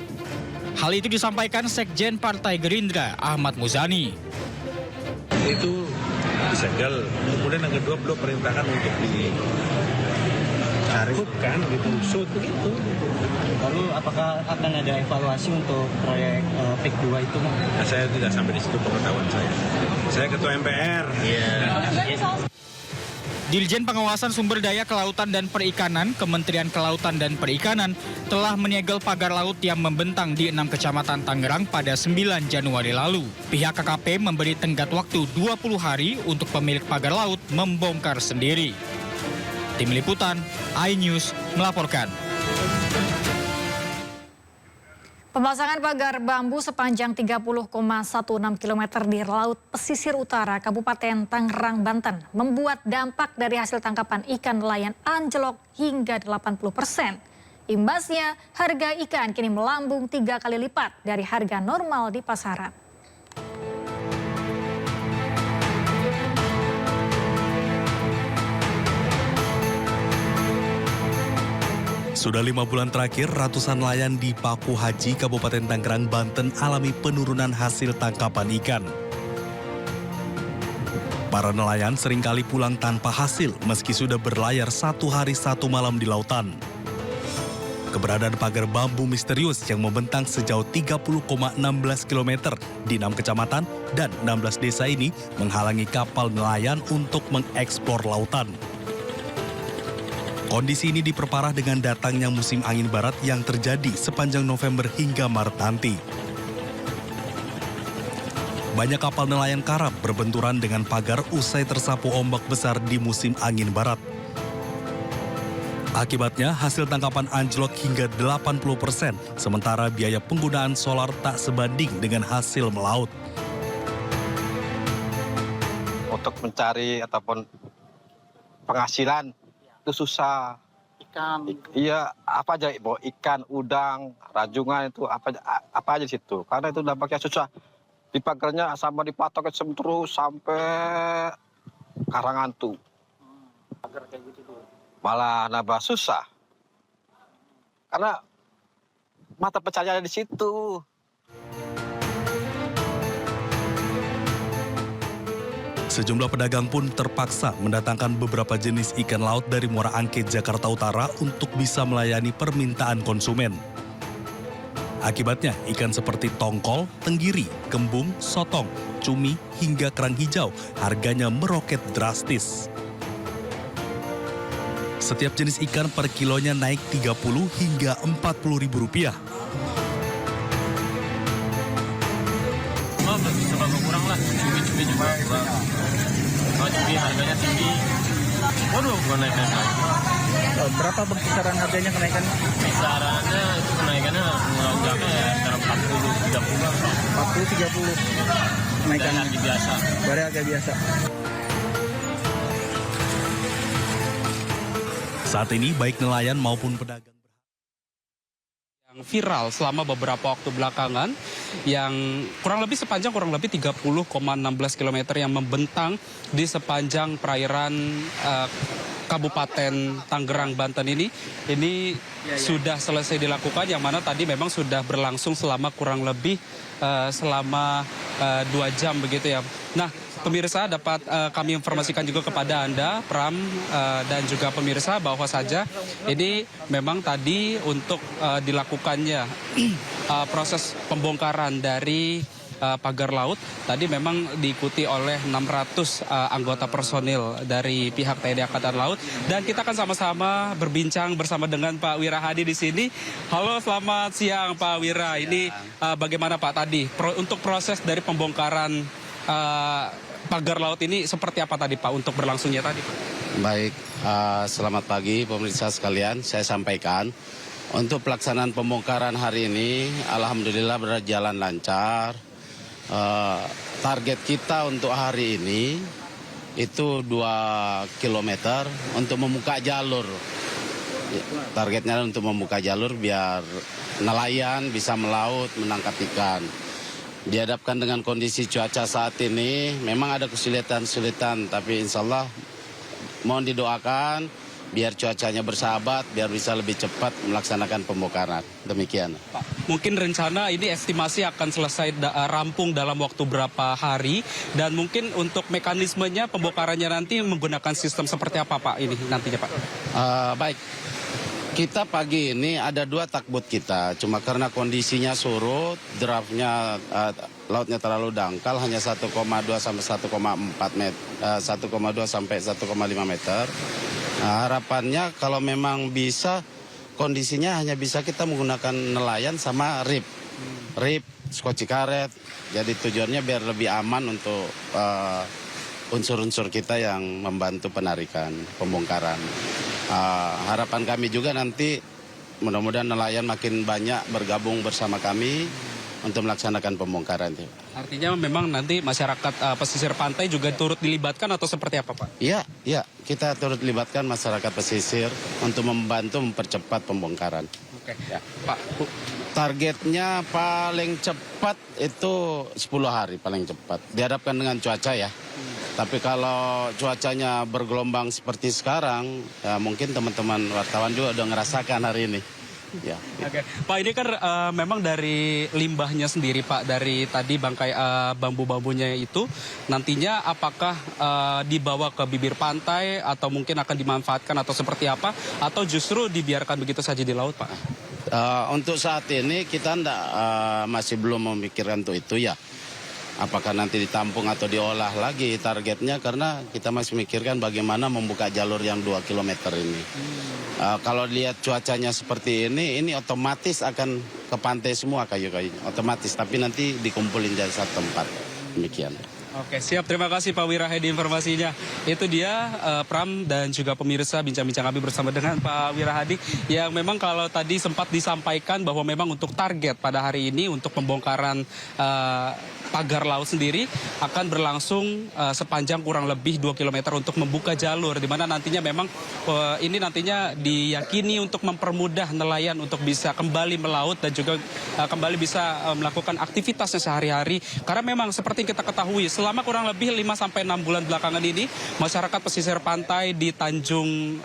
Speaker 16: Hal itu disampaikan Sekjen Partai Gerindra Ahmad Muzani.
Speaker 17: Itu disegel, kemudian yang kedua belum perintahkan untuk dicarikan, ditusut begitu.
Speaker 18: Lalu apakah akan ada evaluasi untuk proyek PIK 2 itu?
Speaker 17: Nah, saya tidak sampai di situ pengetahuan saya. Saya ketua MPR.
Speaker 16: Dirjen Pengawasan Sumber Daya Kelautan dan Perikanan, Kementerian Kelautan dan Perikanan telah menyegel pagar laut yang membentang di 6 kecamatan Tangerang pada 9 Januari lalu. Pihak KKP memberi tenggat waktu 20 hari untuk pemilik pagar laut membongkar sendiri. Tim Liputan, iNews melaporkan.
Speaker 1: Pemasangan pagar bambu sepanjang 30,16 km di Laut Pesisir Utara, Kabupaten Tangerang, Banten membuat dampak dari hasil tangkapan ikan nelayan anjlok hingga 80%. Imbasnya, harga ikan kini melambung 3 kali lipat dari harga normal di pasaran.
Speaker 19: Sudah 5 bulan terakhir, ratusan nelayan di Paku Haji, Kabupaten Tangerang, Banten alami penurunan hasil tangkapan ikan. Para nelayan seringkali pulang tanpa hasil meski sudah berlayar 1 hari 1 malam di lautan. Keberadaan pagar bambu misterius yang membentang sejauh 30,16 km di 6 kecamatan dan 16 desa ini menghalangi kapal nelayan untuk mengeksplor lautan. Kondisi ini diperparah dengan datangnya musim angin barat yang terjadi sepanjang November hingga Maret nanti. Banyak kapal nelayan karam berbenturan dengan pagar usai tersapu ombak besar di musim angin barat. Akibatnya hasil tangkapan anjlok hingga 80%, sementara biaya penggunaan solar tak sebanding dengan hasil melaut.
Speaker 20: Untuk mencari ataupun penghasilan itu susah.
Speaker 15: ikan.
Speaker 20: Iya, apa aja, Bo? Ikan, udang, rajungan itu apa aja di situ. Karena itu dampaknya susah. Dipagernya sama dipatok terus sampai Karangantu.
Speaker 15: Pagar kayak gitu tuh.
Speaker 20: Malah nambah susah. Karena mata pencaharian di situ.
Speaker 19: Sejumlah pedagang pun terpaksa mendatangkan beberapa jenis ikan laut dari Muara Angke, Jakarta Utara untuk bisa melayani permintaan konsumen. Akibatnya, ikan seperti tongkol, tenggiri, kembung, sotong, cumi, hingga kerang hijau harganya meroket drastis. Setiap jenis ikan per kilonya naik 30 hingga 40 ribu rupiah.
Speaker 7: Masih serba kurang lah, cumi-cumi juga kurang. Kalau cumi harganya tinggi, waduh gua naik-naik lagi.
Speaker 15: Berapa kisaran harganya kenaikan?
Speaker 7: Kisarannya itu kenaikannya melonjaknya ya antara
Speaker 15: 40-30 kenaikan
Speaker 7: harga biasa.
Speaker 15: Dari harga biasa.
Speaker 19: Saat ini baik nelayan maupun pedagang
Speaker 21: yang viral selama beberapa waktu belakangan yang kurang lebih 30,16 km yang membentang di sepanjang perairan Kabupaten Tangerang, Banten ini sudah selesai dilakukan, yang mana tadi memang sudah berlangsung selama kurang lebih selama 2 jam begitu ya. Nah, pemirsa, dapat kami informasikan juga kepada Anda, Pram dan juga pemirsa, bahwa saja ini memang tadi untuk dilakukannya proses pembongkaran dari pagar laut tadi memang diikuti oleh 600 anggota personil dari pihak TNI Angkatan Laut, dan kita akan sama-sama berbincang bersama dengan Pak Wira Hadi di sini. Halo, selamat siang Pak Wira. Ini bagaimana Pak tadi untuk proses dari pembongkaran pagar laut ini seperti apa tadi Pak untuk berlangsungnya tadi Pak?
Speaker 22: Baik, selamat pagi pemirsa sekalian. Saya sampaikan untuk pelaksanaan pembongkaran hari ini alhamdulillah berjalan lancar. Target kita untuk hari ini itu 2 km untuk membuka jalur. Targetnya untuk membuka jalur biar nelayan bisa melaut menangkap ikan. Dihadapkan dengan kondisi cuaca saat ini, memang ada kesulitan-kesulitan, tapi insya Allah mohon didoakan biar cuacanya bersahabat, biar bisa lebih cepat melaksanakan pembongkaran. Demikian.
Speaker 21: Pak, mungkin rencana ini estimasi akan selesai rampung dalam waktu berapa hari, dan mungkin untuk mekanismenya pembongkarannya nanti menggunakan sistem seperti apa Pak ini nantinya Pak?
Speaker 22: Baik. Kita pagi ini ada 2 takbut kita, cuma karena kondisinya surut, draftnya lautnya terlalu dangkal, hanya 1,2 sampai 1,4 meter, 1,2 sampai 1,5 meter. Nah, harapannya kalau memang bisa, kondisinya hanya bisa kita menggunakan nelayan sama rip, skoci karet. Jadi tujuannya biar lebih aman untuk unsur-unsur kita yang membantu penarikan, pembongkaran. Harapan kami juga nanti mudah-mudahan nelayan makin banyak bergabung bersama kami untuk melaksanakan pembongkaran itu.
Speaker 21: Artinya memang nanti masyarakat pesisir pantai juga turut dilibatkan atau seperti apa Pak?
Speaker 22: Iya, kita turut libatkan masyarakat pesisir untuk membantu mempercepat pembongkaran.
Speaker 21: Oke,
Speaker 22: ya.
Speaker 21: Pak.
Speaker 22: Targetnya paling cepat itu 10 hari paling cepat. Dihadapkan dengan cuaca ya. Tapi kalau cuacanya bergelombang seperti sekarang, ya mungkin teman-teman wartawan juga udah ngerasakan hari ini. Ya.
Speaker 21: Oke, Pak, ini kan memang dari limbahnya sendiri Pak, dari tadi bangkai bambu-bambunya itu nantinya apakah dibawa ke bibir pantai atau mungkin akan dimanfaatkan atau seperti apa, atau justru dibiarkan begitu saja di laut Pak?
Speaker 22: Untuk saat ini kita masih belum memikirkan untuk itu ya. Apakah nanti ditampung atau diolah lagi targetnya, karena kita masih memikirkan bagaimana membuka jalur yang 2 km ini. Kalau lihat cuacanya seperti ini otomatis akan ke pantai semua kayu-kayunya, otomatis. Tapi nanti dikumpulin dari satu tempat, demikian.
Speaker 21: Oke, siap. Terima kasih Pak Wirahadi informasinya. Itu dia Pram dan juga pemirsa bincang-bincang kami bersama dengan Pak Wirahadi yang memang kalau tadi sempat disampaikan bahwa memang untuk target pada hari ini untuk pembongkaran pagar laut sendiri akan berlangsung sepanjang kurang lebih 2 km untuk membuka jalur di mana nantinya memang ini nantinya diyakini untuk mempermudah nelayan untuk bisa kembali melaut dan juga kembali bisa melakukan aktivitasnya sehari-hari karena memang seperti kita ketahui selama kurang lebih 5-6 bulan belakangan ini masyarakat pesisir pantai di Tanjung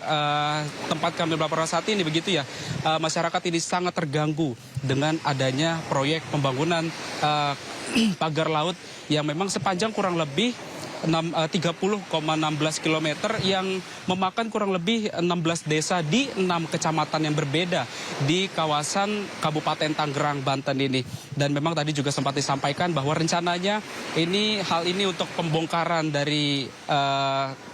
Speaker 21: tempat kami melaporkan saat ini begitu ya masyarakat ini sangat terganggu dengan adanya proyek pembangunan pagar laut yang memang sepanjang kurang lebih 30,16 km yang memakan kurang lebih 16 desa di 6 kecamatan yang berbeda di kawasan Kabupaten Tangerang, Banten ini. Dan memang tadi juga sempat disampaikan bahwa rencananya hal ini untuk pembongkaran dari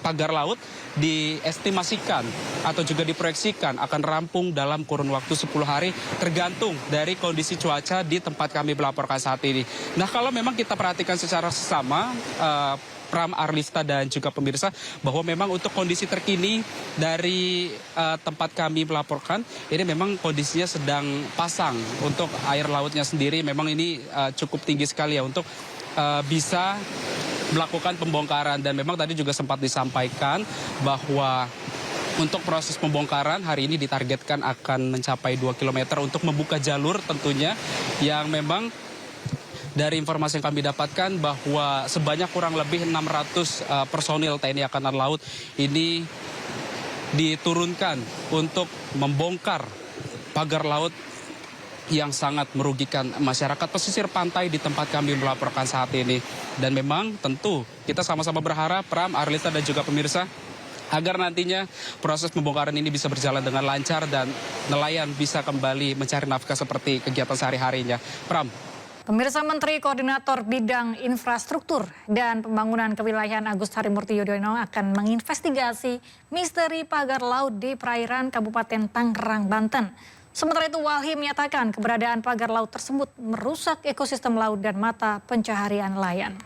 Speaker 21: pagar laut diestimasikan atau juga diproyeksikan akan rampung dalam kurun waktu 10 hari tergantung dari kondisi cuaca di tempat kami melaporkan saat ini. Nah kalau memang kita perhatikan secara sesama Pram, Arlista dan juga pemirsa bahwa memang untuk kondisi terkini dari tempat kami melaporkan ini memang kondisinya sedang pasang untuk air lautnya sendiri memang ini cukup tinggi sekali ya untuk bisa melakukan pembongkaran dan memang tadi juga sempat disampaikan bahwa untuk proses pembongkaran hari ini ditargetkan akan mencapai 2 km untuk membuka jalur tentunya yang memang dari informasi yang kami dapatkan bahwa sebanyak kurang lebih 600 personil TNI Angkatan Laut ini diturunkan untuk membongkar pagar laut yang sangat merugikan masyarakat pesisir pantai di tempat kami melaporkan saat ini. Dan memang tentu kita sama-sama berharap Pram, Arlista dan juga pemirsa agar nantinya proses pembongkaran ini bisa berjalan dengan lancar dan nelayan bisa kembali mencari nafkah seperti kegiatan sehari-harinya. Pram.
Speaker 1: Pemirsa Menteri Koordinator Bidang Infrastruktur dan Pembangunan Kewilayahan Agus Harimurti Yudhoyono akan menginvestigasi misteri pagar laut di perairan Kabupaten Tangerang, Banten. Sementara itu Walhi menyatakan keberadaan pagar laut tersebut merusak ekosistem laut dan mata pencaharian nelayan.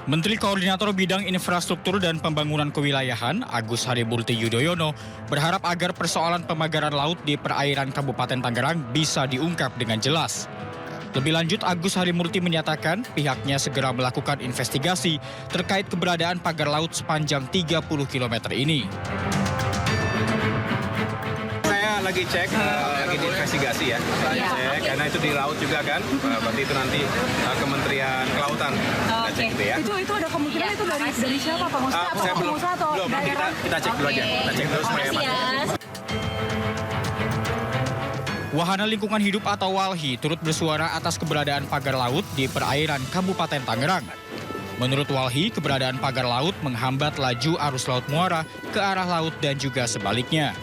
Speaker 16: Menteri Koordinator Bidang Infrastruktur dan Pembangunan Kewilayahan Agus Harimurti Yudhoyono berharap agar persoalan pemagaran laut di perairan Kabupaten Tangerang bisa diungkap dengan jelas. Lebih lanjut, Agus Harimurti menyatakan pihaknya segera melakukan investigasi terkait keberadaan pagar laut sepanjang 30 km ini.
Speaker 8: Saya lagi cek, lagi diinvestigasi ya. Cek, karena itu di laut juga kan, berarti itu nanti Kementerian Kelautan. Cek gitu ya.
Speaker 11: Itu ada kemungkinan itu dari siapa Pak? Pengusaha atau daerah?
Speaker 8: Kita cek dulu aja. Kita cek terus supaya
Speaker 16: Wahana Lingkungan Hidup atau WALHI turut bersuara atas keberadaan pagar laut di perairan Kabupaten Tangerang. Menurut WALHI, keberadaan pagar laut menghambat laju arus laut muara ke arah laut dan juga sebaliknya.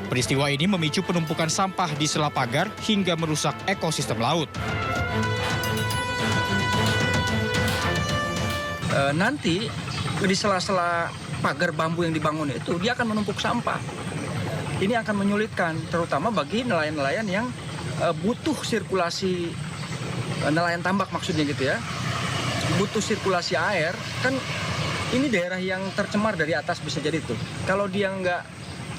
Speaker 16: Peristiwa ini memicu penumpukan sampah di sela pagar hingga merusak ekosistem laut.
Speaker 15: Nanti di sela-sela pagar bambu yang dibangun itu dia akan menumpuk sampah. Ini akan menyulitkan, terutama bagi nelayan-nelayan yang butuh sirkulasi, nelayan tambak maksudnya gitu ya, butuh sirkulasi air, kan ini daerah yang tercemar dari atas bisa jadi tuh. Kalau dia nggak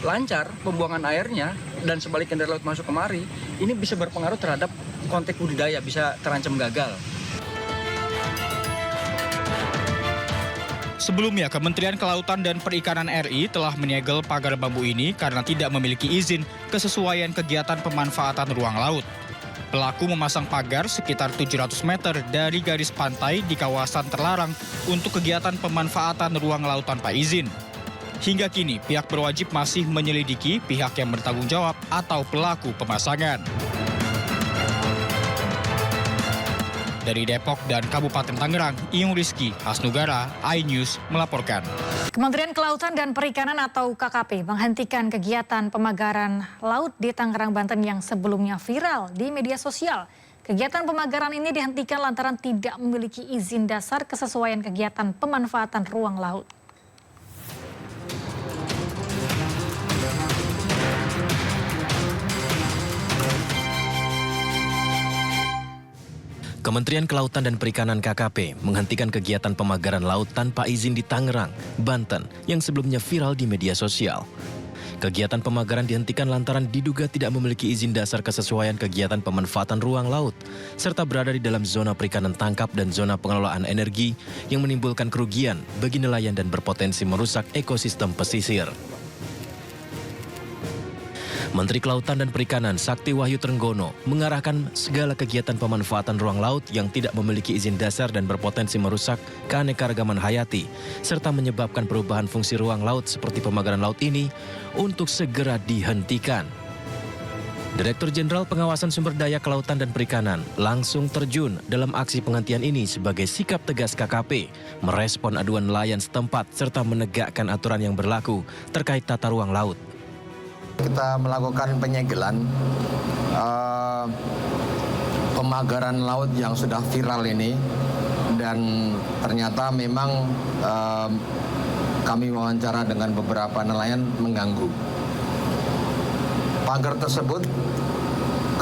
Speaker 15: lancar pembuangan airnya dan sebaliknya dari laut masuk kemari, ini bisa berpengaruh terhadap konteks budidaya, bisa terancam gagal.
Speaker 16: Sebelumnya, Kementerian Kelautan dan Perikanan RI telah menyegel pagar bambu ini karena tidak memiliki izin kesesuaian kegiatan pemanfaatan ruang laut. Pelaku memasang pagar sekitar 700 meter dari garis pantai di kawasan terlarang untuk kegiatan pemanfaatan ruang laut tanpa izin. Hingga kini, pihak berwajib masih menyelidiki pihak yang bertanggung jawab atau pelaku pemasangan. Dari Depok dan Kabupaten Tangerang, Iyung Rizky, Hasnugara, iNews melaporkan.
Speaker 1: Kementerian Kelautan dan Perikanan atau KKP menghentikan kegiatan pemagaran laut di Tangerang, Banten yang sebelumnya viral di media sosial. Kegiatan pemagaran ini dihentikan lantaran tidak memiliki izin dasar kesesuaian kegiatan pemanfaatan ruang laut.
Speaker 5: Kementerian Kelautan dan Perikanan KKP menghentikan kegiatan pemagaran laut tanpa izin di Tangerang, Banten yang sebelumnya viral di media sosial. Kegiatan pemagaran dihentikan lantaran diduga tidak memiliki izin dasar kesesuaian kegiatan pemanfaatan ruang laut, serta berada di dalam zona perikanan tangkap dan zona pengelolaan energi yang menimbulkan kerugian bagi nelayan dan berpotensi merusak ekosistem pesisir. Menteri Kelautan dan Perikanan Sakti Wahyu Trenggono mengarahkan segala kegiatan pemanfaatan ruang laut yang tidak memiliki izin dasar dan berpotensi merusak keanekaragaman hayati, serta menyebabkan perubahan fungsi ruang laut seperti pemagaran laut ini untuk segera dihentikan. Direktur Jenderal Pengawasan Sumber Daya Kelautan dan Perikanan langsung terjun dalam aksi penghentian ini sebagai sikap tegas KKP, merespon aduan nelayan setempat serta menegakkan aturan yang berlaku terkait tata ruang laut.
Speaker 10: Kita melakukan penyegelan pemagaran laut yang sudah viral ini, dan ternyata memang kami wawancara dengan beberapa nelayan mengganggu. Pagar tersebut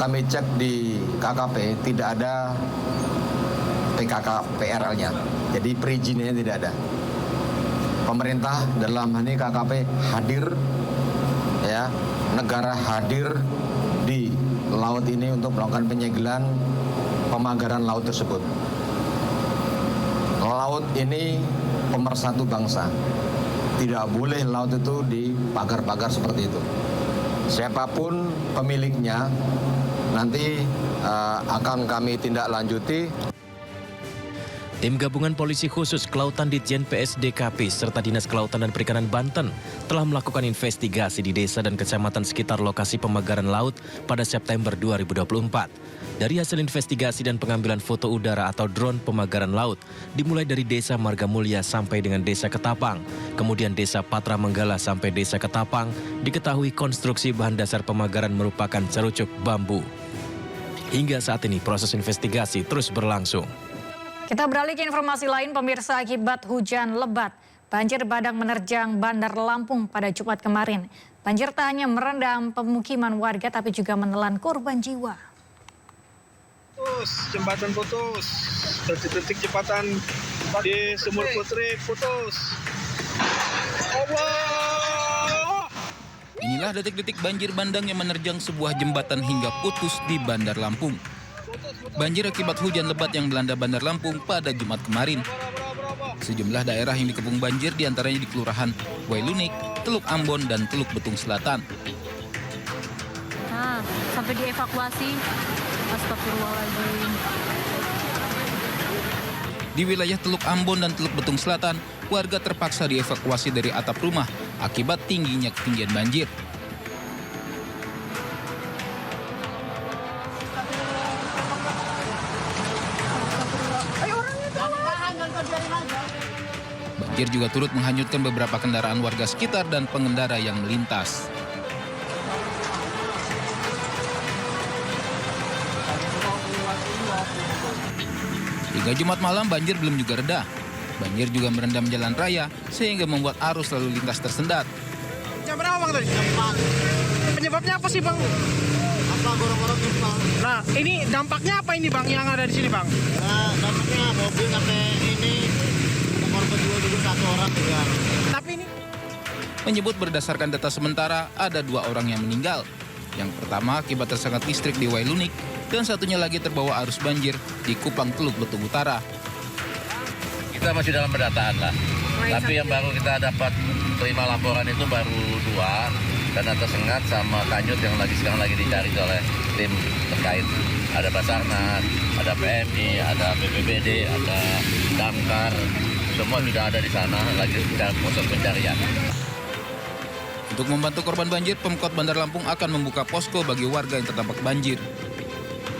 Speaker 10: kami cek di KKP tidak ada PKK PRL-nya, jadi perizinannya tidak ada. Pemerintah dalam hal ini KKP hadir, ya, negara hadir di laut ini untuk melakukan penyegelan pemagaran laut tersebut. Laut ini pemersatu bangsa. Tidak boleh laut itu dipagar-pagar seperti itu. Siapapun pemiliknya nanti akan kami tindak lanjuti.
Speaker 5: Tim Gabungan Polisi Khusus Kelautan Ditjen PSDKP serta Dinas Kelautan dan Perikanan Banten telah melakukan investigasi di desa dan kecamatan sekitar lokasi pemagaran laut pada September 2024. Dari hasil investigasi dan pengambilan foto udara atau drone pemagaran laut, dimulai dari Desa Marga Mulia sampai dengan Desa Ketapang, kemudian Desa Patra Menggala sampai Desa Ketapang, diketahui konstruksi bahan dasar pemagaran merupakan cerucuk bambu. Hingga saat ini proses investigasi terus berlangsung.
Speaker 1: Kita beralih ke informasi lain, pemirsa. Akibat hujan lebat, banjir bandang menerjang Bandar Lampung pada Jumat kemarin. Banjir tak hanya merendam pemukiman warga tapi juga menelan korban jiwa.
Speaker 23: Jembatan putus, detik-detik jembatan di Sumur Putri putus. Allah!
Speaker 24: Inilah detik-detik banjir bandang yang menerjang sebuah jembatan hingga putus di Bandar Lampung. Banjir akibat hujan lebat yang melanda Bandar Lampung pada Jumat kemarin. Sejumlah daerah yang dikepung banjir diantaranya di Kelurahan Wailunik, Teluk Ambon, dan Teluk Betung Selatan.
Speaker 11: Nah, sampai dievakuasi. Astagfirullahaladzim.
Speaker 24: Di wilayah Teluk Ambon dan Teluk Betung Selatan, warga terpaksa dievakuasi dari atap rumah akibat tingginya ketinggian banjir. Banjir juga turut menghanyutkan beberapa kendaraan warga sekitar dan pengendara yang melintas. Hingga Jumat malam banjir belum juga reda. Banjir juga merendam jalan raya sehingga membuat arus lalu lintas tersendat.
Speaker 23: Jam berapa Bang tadi? Penyebabnya apa sih Bang? Apa gorong-gorong tumpah? Nah, ini dampaknya apa ini Bang yang ada di sini Bang?
Speaker 25: Nah, dampaknya mobil sampai ini korban juga satu orang juga.
Speaker 23: Tapi ini
Speaker 24: Menyebut berdasarkan data sementara ada 2 orang yang meninggal. Yang pertama akibat tersengat listrik di Wailunik dan satunya lagi terbawa arus banjir di Kupang Teluk Betung Utara.
Speaker 26: Kita masih dalam pendataan lah. Tapi yang baru kita dapat terima laporan itu baru 2, dan tersengat sama kanyut yang sekarang lagi dicari oleh tim terkait. Ada Basarnas, ada PMI, ada BPBD, ada Damkar, semua sudah ada di sana lagi dalam proses pencarian.
Speaker 24: Untuk membantu korban banjir, Pemkot Bandar Lampung akan membuka posko bagi warga yang terdampak banjir.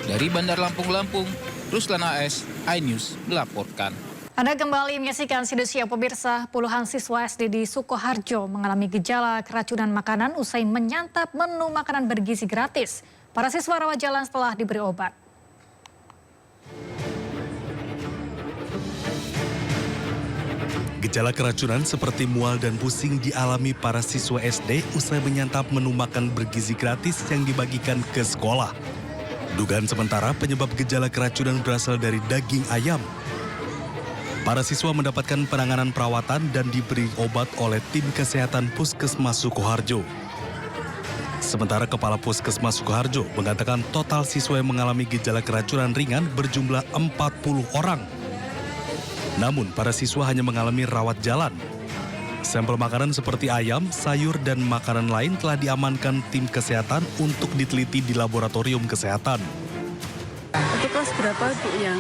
Speaker 24: Dari Bandar Lampung, Ruslan AS, iNews melaporkan.
Speaker 1: Anda kembali menyaksikan Sidosia pemirsa. Puluhan siswa SD di Sukoharjo mengalami gejala keracunan makanan usai menyantap menu makanan bergizi gratis. Para siswa rawat jalan setelah diberi obat.
Speaker 19: Gejala keracunan seperti mual dan pusing dialami para siswa SD usai menyantap menu makan bergizi gratis yang dibagikan ke sekolah. Dugaan sementara penyebab gejala keracunan berasal dari daging ayam. Para siswa mendapatkan penanganan perawatan dan diberi obat oleh tim kesehatan Puskesmas Sukoharjo. Sementara Kepala Puskesmas Sukoharjo mengatakan total siswa yang mengalami gejala keracunan ringan berjumlah 40 orang. Namun para siswa hanya mengalami rawat jalan. Sampel makanan seperti ayam, sayur, dan makanan lain telah diamankan tim kesehatan untuk diteliti di laboratorium kesehatan.
Speaker 11: Itu kelas berapa Bu yang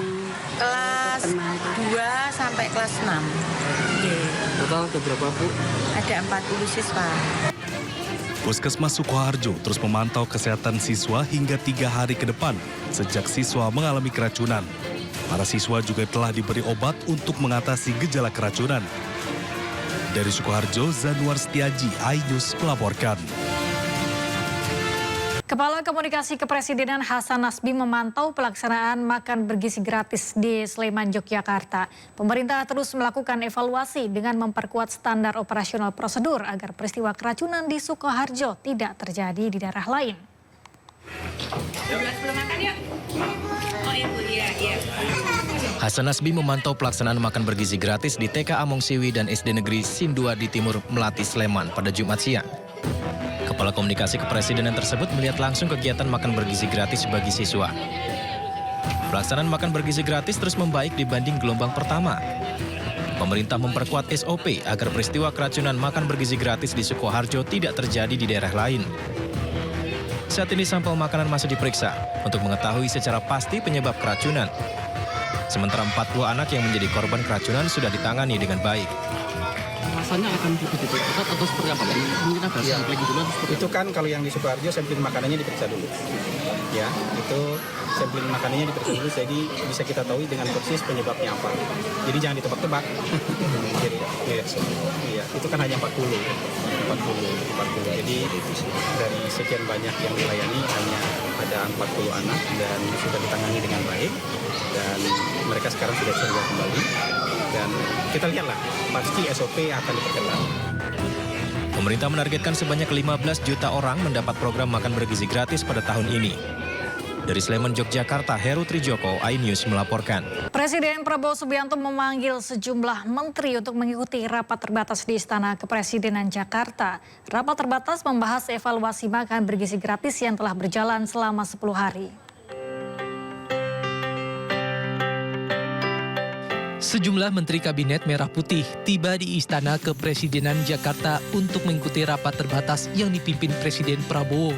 Speaker 2: kelas 2 sampai kelas 6.
Speaker 14: Total ada berapa Bu?
Speaker 2: Ada 40 siswa.
Speaker 19: Puskesmas Sukoharjo terus memantau kesehatan siswa hingga 3 hari ke depan sejak siswa mengalami keracunan. Para siswa juga telah diberi obat untuk mengatasi gejala keracunan. Dari Sukoharjo, Zanuar Setiaji, iNews melaporkan.
Speaker 1: Kepala Komunikasi Kepresidenan Hasan Nasbi memantau pelaksanaan makan bergizi gratis di Sleman, Yogyakarta. Pemerintah terus melakukan evaluasi dengan memperkuat standar operasional prosedur agar peristiwa keracunan di Sukoharjo tidak terjadi di daerah lain.
Speaker 5: Hasan Nasbi memantau pelaksanaan makan bergizi gratis di TK Among Siwi dan SD Negeri Sin 2 di Timur Melati, Sleman pada Jumat siang. Kepala Komunikasi Kepresidenan tersebut melihat langsung kegiatan makan bergizi gratis bagi siswa. Pelaksanaan makan bergizi gratis terus membaik dibanding gelombang pertama. Pemerintah memperkuat SOP agar peristiwa keracunan makan bergizi gratis di Sukoharjo tidak terjadi di daerah lain. Saat ini sampel makanan masih diperiksa untuk mengetahui secara pasti penyebab keracunan. Sementara 40 anak yang menjadi korban keracunan sudah ditangani dengan baik.
Speaker 14: Rasanya akan diperiksa atau seperti apa? Mungkin ada sampling dulu.
Speaker 8: Itu kan kalau yang di Sukoharjo sampling makanannya diperiksa dulu. Ya, itu sampling makanannya diperiksa dulu, jadi bisa kita tahu dengan persis penyebabnya apa. Jadi jangan ditebak-tebak. Jadi, ya, itu kan hanya 40. Jadi dari sekian banyak yang dilayani hanya ada 40 anak dan sudah ditangani dengan baik dan mereka sekarang sudah sembuh kembali. Dan kita lihatlah, pasti SOP akan diperketat.
Speaker 5: Pemerintah menargetkan sebanyak 15 juta orang mendapat program makan bergizi gratis pada tahun ini. Dari Sleman, Yogyakarta, Heru Trijoko, iNews melaporkan.
Speaker 1: Presiden Prabowo Subianto memanggil sejumlah menteri untuk mengikuti rapat terbatas di Istana Kepresidenan Jakarta. Rapat terbatas membahas evaluasi makan bergizi gratis yang telah berjalan selama 10 hari.
Speaker 24: Sejumlah Menteri Kabinet Merah Putih tiba di Istana Kepresidenan Jakarta untuk mengikuti rapat terbatas yang dipimpin Presiden Prabowo.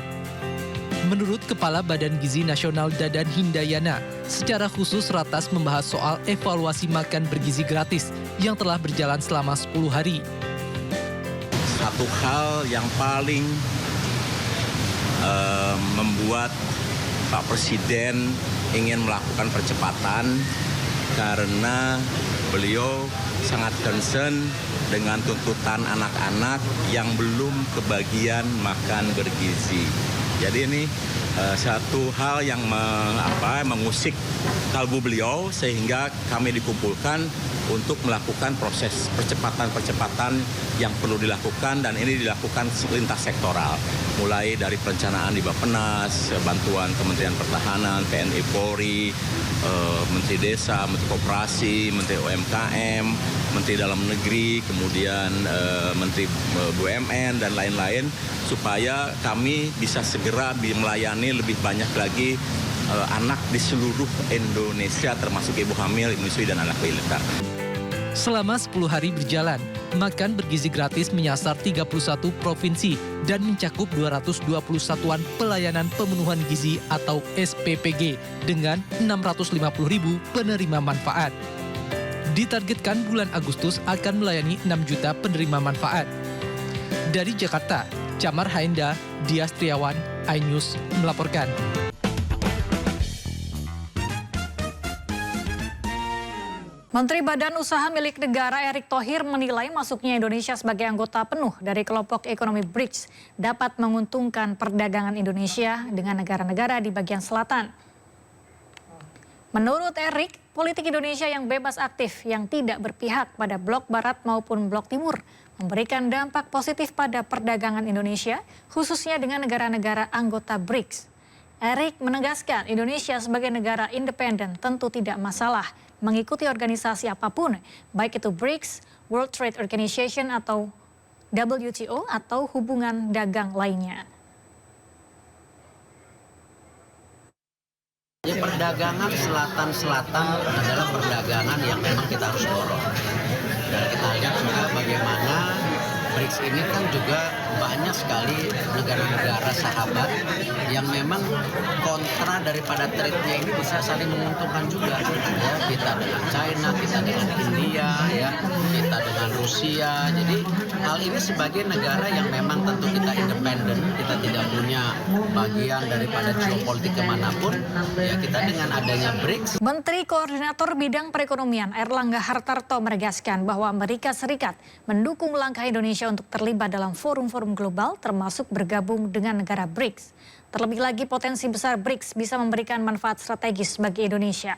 Speaker 24: Menurut Kepala Badan Gizi Nasional Dadan Hindayana, secara khusus Ratas membahas soal evaluasi makan bergizi gratis yang telah berjalan selama 10 hari.
Speaker 3: Satu hal yang paling membuat Pak Presiden ingin melakukan percepatan karena beliau sangat concern dengan tuntutan anak-anak yang belum kebagian makan bergizi. Jadi ini satu hal yang mengusik kalbu beliau sehingga kami dikumpulkan untuk melakukan proses percepatan-percepatan yang perlu dilakukan dan ini dilakukan lintas sektoral. Mulai dari perencanaan di Bappenas, bantuan Kementerian Pertahanan, TNI Polri, Menteri Desa, Menteri Koperasi, Menteri UMKM, Menteri Dalam Negeri, kemudian Menteri BUMN dan lain-lain supaya kami bisa segera melayani lebih banyak lagi anak di seluruh Indonesia termasuk ibu hamil, ibu menyusui dan anak balita.
Speaker 24: Selama 10 hari berjalan, makan bergizi gratis menyasar 31 provinsi dan mencakup 220 satuan pelayanan pemenuhan gizi atau SPPG dengan 650.000 penerima manfaat. Ditargetkan bulan Agustus akan melayani 6 juta penerima manfaat. Dari Jakarta, Camar Haenda, Dias Triawan, iNews melaporkan.
Speaker 1: Menteri Badan Usaha Milik Negara Erick Thohir menilai masuknya Indonesia sebagai anggota penuh dari kelompok ekonomi BRICS dapat menguntungkan perdagangan Indonesia dengan negara-negara di bagian selatan. Menurut Erick, politik Indonesia yang bebas aktif yang tidak berpihak pada blok barat maupun blok timur memberikan dampak positif pada perdagangan Indonesia, khususnya dengan negara-negara anggota BRICS. Erick menegaskan Indonesia sebagai negara independen tentu tidak masalah mengikuti organisasi apapun, baik itu BRICS, World Trade Organization atau WTO atau hubungan dagang lainnya.
Speaker 4: Perdagangan selatan-selatan adalah perdagangan yang memang kita harus dorong. Dan kita lihat juga bagaimana BRICS ini kan juga banyak sekali negara-negara sahabat yang memang kontra daripada trade-nya ini bisa saling menguntungkan juga. Ya, kita dengan China, kita dengan India, ya, kita dengan Rusia. Jadi hal ini sebagai negara yang memang tentu kita independen, kita tidak punya bagian daripada geopolitik kemanapun, ya kita dengan adanya BRICS.
Speaker 1: Menteri Koordinator Bidang Perekonomian Airlangga Hartarto menegaskan bahwa Amerika Serikat mendukung langkah Indonesia untuk terlibat dalam forum-forum global termasuk bergabung dengan negara BRICS. Terlebih lagi potensi besar BRICS bisa memberikan manfaat strategis bagi Indonesia.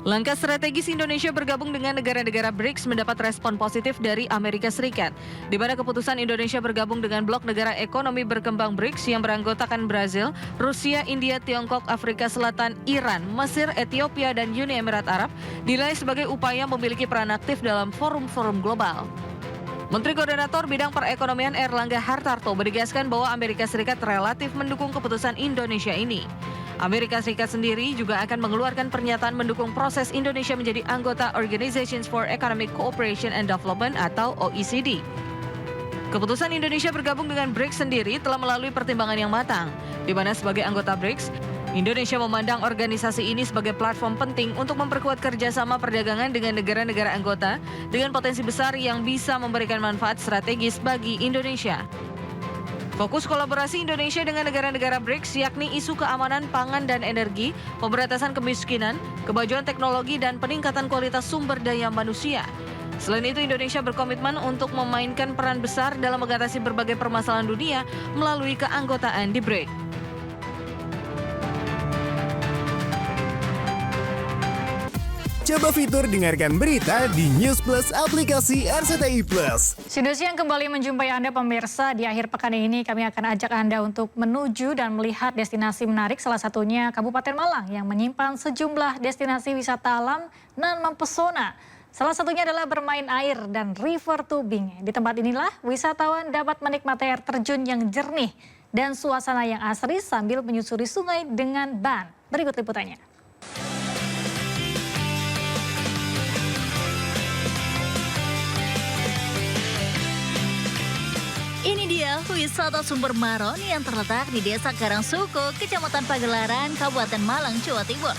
Speaker 6: Langkah strategis Indonesia bergabung dengan negara-negara BRICS mendapat respon positif dari Amerika Serikat, di mana keputusan Indonesia bergabung dengan blok negara ekonomi berkembang BRICS yang beranggotakan Brazil, Rusia, India, Tiongkok, Afrika Selatan, Iran, Mesir, Ethiopia, dan Uni Emirat Arab dinilai sebagai upaya memiliki peran aktif dalam forum-forum global. Menteri Koordinator Bidang Perekonomian Airlangga Hartarto menegaskan bahwa Amerika Serikat relatif mendukung keputusan Indonesia ini. Amerika Serikat sendiri juga akan mengeluarkan pernyataan mendukung proses Indonesia menjadi anggota Organization for Economic Cooperation and Development atau OECD. Keputusan Indonesia bergabung dengan BRICS sendiri telah melalui pertimbangan yang matang, di mana sebagai anggota BRICS, Indonesia memandang organisasi ini sebagai platform penting untuk memperkuat kerjasama perdagangan dengan negara-negara anggota dengan potensi besar yang bisa memberikan manfaat strategis bagi Indonesia. Fokus kolaborasi Indonesia dengan negara-negara BRICS yakni isu keamanan pangan dan energi, pemberantasan kemiskinan, kemajuan teknologi, dan peningkatan kualitas sumber daya manusia. Selain itu, Indonesia berkomitmen untuk memainkan peran besar dalam mengatasi berbagai permasalahan dunia melalui keanggotaan di BRICS.
Speaker 9: Coba fitur dengarkan berita di News Plus aplikasi RCTI Plus.
Speaker 1: Sudah siang kembali menjumpai Anda pemirsa. Di akhir pekan ini kami akan ajak Anda untuk menuju dan melihat destinasi menarik, salah satunya Kabupaten Malang yang menyimpan sejumlah destinasi wisata alam dan mempesona. Salah satunya adalah bermain air dan river tubing. Di tempat inilah wisatawan dapat menikmati air terjun yang jernih dan suasana yang asri sambil menyusuri sungai dengan ban. Berikut liputannya.
Speaker 12: Ini dia wisata Sumber Maron yang terletak di Desa Karangsuko, Kecamatan Pagelaran, Kabupaten Malang, Jawa Timur.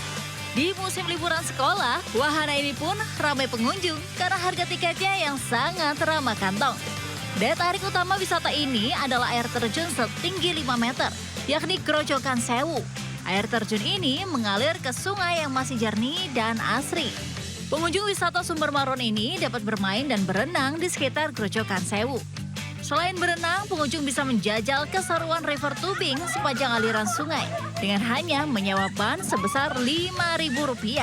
Speaker 12: Di musim liburan sekolah, wahana ini pun ramai pengunjung karena harga tiketnya yang sangat ramah kantong. Daya tarik utama wisata ini adalah air terjun setinggi 5 meter, yakni Grojogan Sewu. Air terjun ini mengalir ke sungai yang masih jernih dan asri. Pengunjung wisata Sumber Maron ini dapat bermain dan berenang di sekitar Grojogan Sewu. Selain berenang, pengunjung bisa menjajal keseruan river tubing sepanjang aliran sungai dengan hanya menyewa ban sebesar Rp5.000.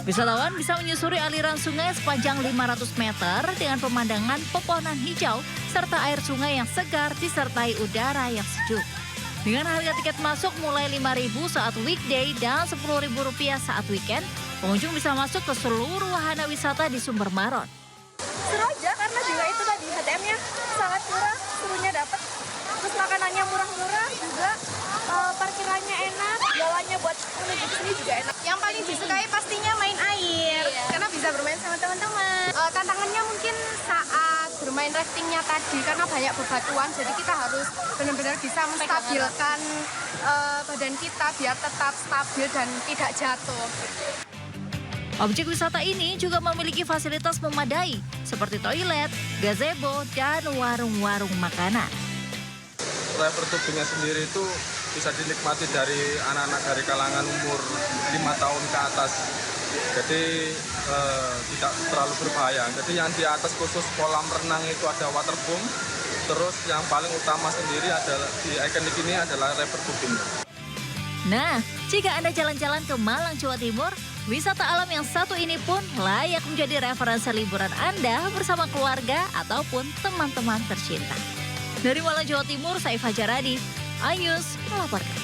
Speaker 12: Wisatawan bisa menyusuri aliran sungai sepanjang 500 meter dengan pemandangan pepohonan hijau serta air sungai yang segar disertai udara yang sejuk. Dengan harga tiket masuk mulai Rp5.000 saat weekday dan Rp10.000 saat weekend, pengunjung bisa masuk ke seluruh wahana wisata di Sumber Maron.
Speaker 13: Seru aja karena juga itu tadi HTM-nya sangat murah, serunya dapat. Terus makanannya murah-murah juga, parkirannya enak, jalannya buat menuju sini juga enak. Yang paling disukai pastinya main air, karena bisa bermain sama teman-teman. Tantangannya mungkin saat bermain raftingnya tadi karena banyak bebatuan, jadi kita harus benar-benar bisa menstabilkan badan kita biar tetap stabil dan tidak jatuh.
Speaker 12: Objek wisata ini juga memiliki fasilitas memadai seperti toilet, gazebo, dan warung-warung makanan.
Speaker 18: River tubingnya sendiri itu bisa dinikmati dari anak-anak dari kalangan umur 5 tahun ke atas. Jadi tidak terlalu berbahaya. Jadi yang di atas khusus kolam renang itu ada waterboom. Terus yang paling utama sendiri adalah di ikonik ini adalah river tubing.
Speaker 12: Nah, jika Anda jalan-jalan ke Malang, Jawa Timur, wisata alam yang satu ini pun layak menjadi referensi liburan Anda bersama keluarga ataupun teman-teman tercinta. Dari Malang, Jawa Timur, saya Fajaradi, iNews melaporkan.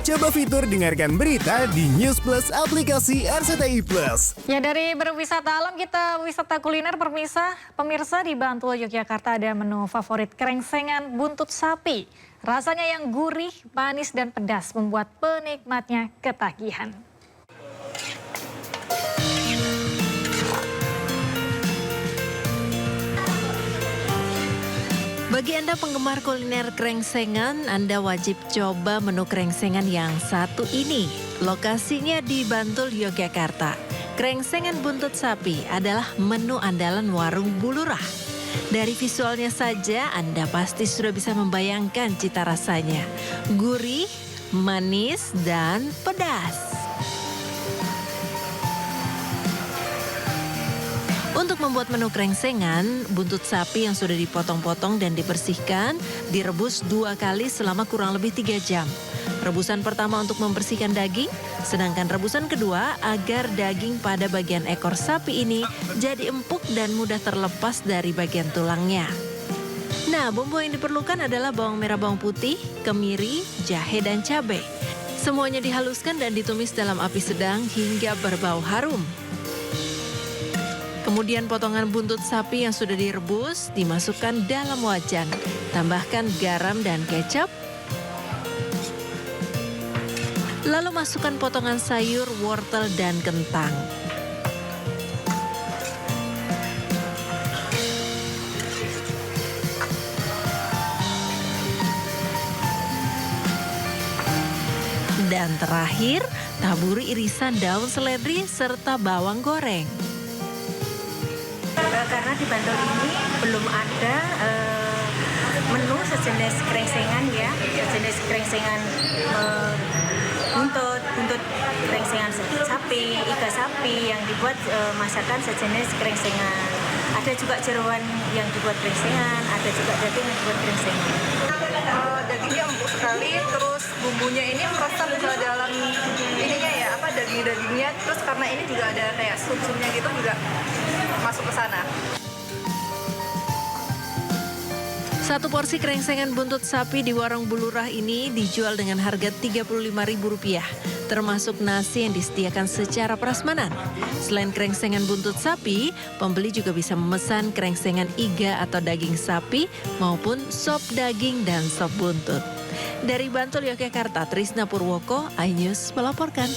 Speaker 9: Coba fitur dengarkan berita di News Plus aplikasi RCTI Plus.
Speaker 1: Ya, dari berwisata alam kita wisata kuliner pemirsa di Bantul, Yogyakarta ada menu favorit krengsengan buntut sapi. Rasanya yang gurih, manis dan pedas membuat penikmatnya ketagihan.
Speaker 7: Bagi Anda penggemar kuliner krengsengan, Anda wajib coba menu krengsengan yang satu ini. Lokasinya di Bantul, Yogyakarta. Krengsengan buntut sapi adalah menu andalan warung Bulurah. Dari visualnya saja, Anda pasti sudah bisa membayangkan cita rasanya. Gurih, manis, dan pedas. Untuk membuat menu krengsengan, buntut sapi yang sudah dipotong-potong dan dibersihkan, direbus 2 kali selama kurang lebih 3 jam. Rebusan pertama untuk membersihkan daging, sedangkan rebusan kedua agar daging pada bagian ekor sapi ini jadi empuk dan mudah terlepas dari bagian tulangnya. Nah, bumbu yang diperlukan adalah bawang merah, bawang putih, kemiri, jahe, dan cabai. Semuanya dihaluskan dan ditumis dalam api sedang hingga berbau harum. Kemudian potongan buntut sapi yang sudah direbus dimasukkan dalam wajan. Tambahkan garam dan kecap. Lalu masukkan potongan sayur, wortel, dan kentang. Dan terakhir, taburi irisan daun seledri serta bawang goreng.
Speaker 15: Karena di Bantul ini belum ada menu sejenis krengsengan ya, sejenis krengsengan buntut krengsengan sapi, iga sapi yang dibuat masakan sejenis krengsengan. Ada juga jeroan yang dibuat krengsengan, ada juga daging yang dibuat krengsengan.
Speaker 13: Dagingnya empuk sekali, terus bumbunya ini meresap ke dalam ininya ya, daging-dagingnya. Terus karena ini juga ada kayak sup-supnya gitu juga masuk ke sana.
Speaker 7: Satu porsi krengsengan buntut sapi di warung Bulurah ini dijual dengan harga Rp35.000, termasuk nasi yang disediakan secara prasmanan. Selain krengsengan buntut sapi, pembeli juga bisa memesan krengsengan iga atau daging sapi maupun sop daging dan sop buntut. Dari Bantul, Yogyakarta, Trisna Purwoko, iNews melaporkan.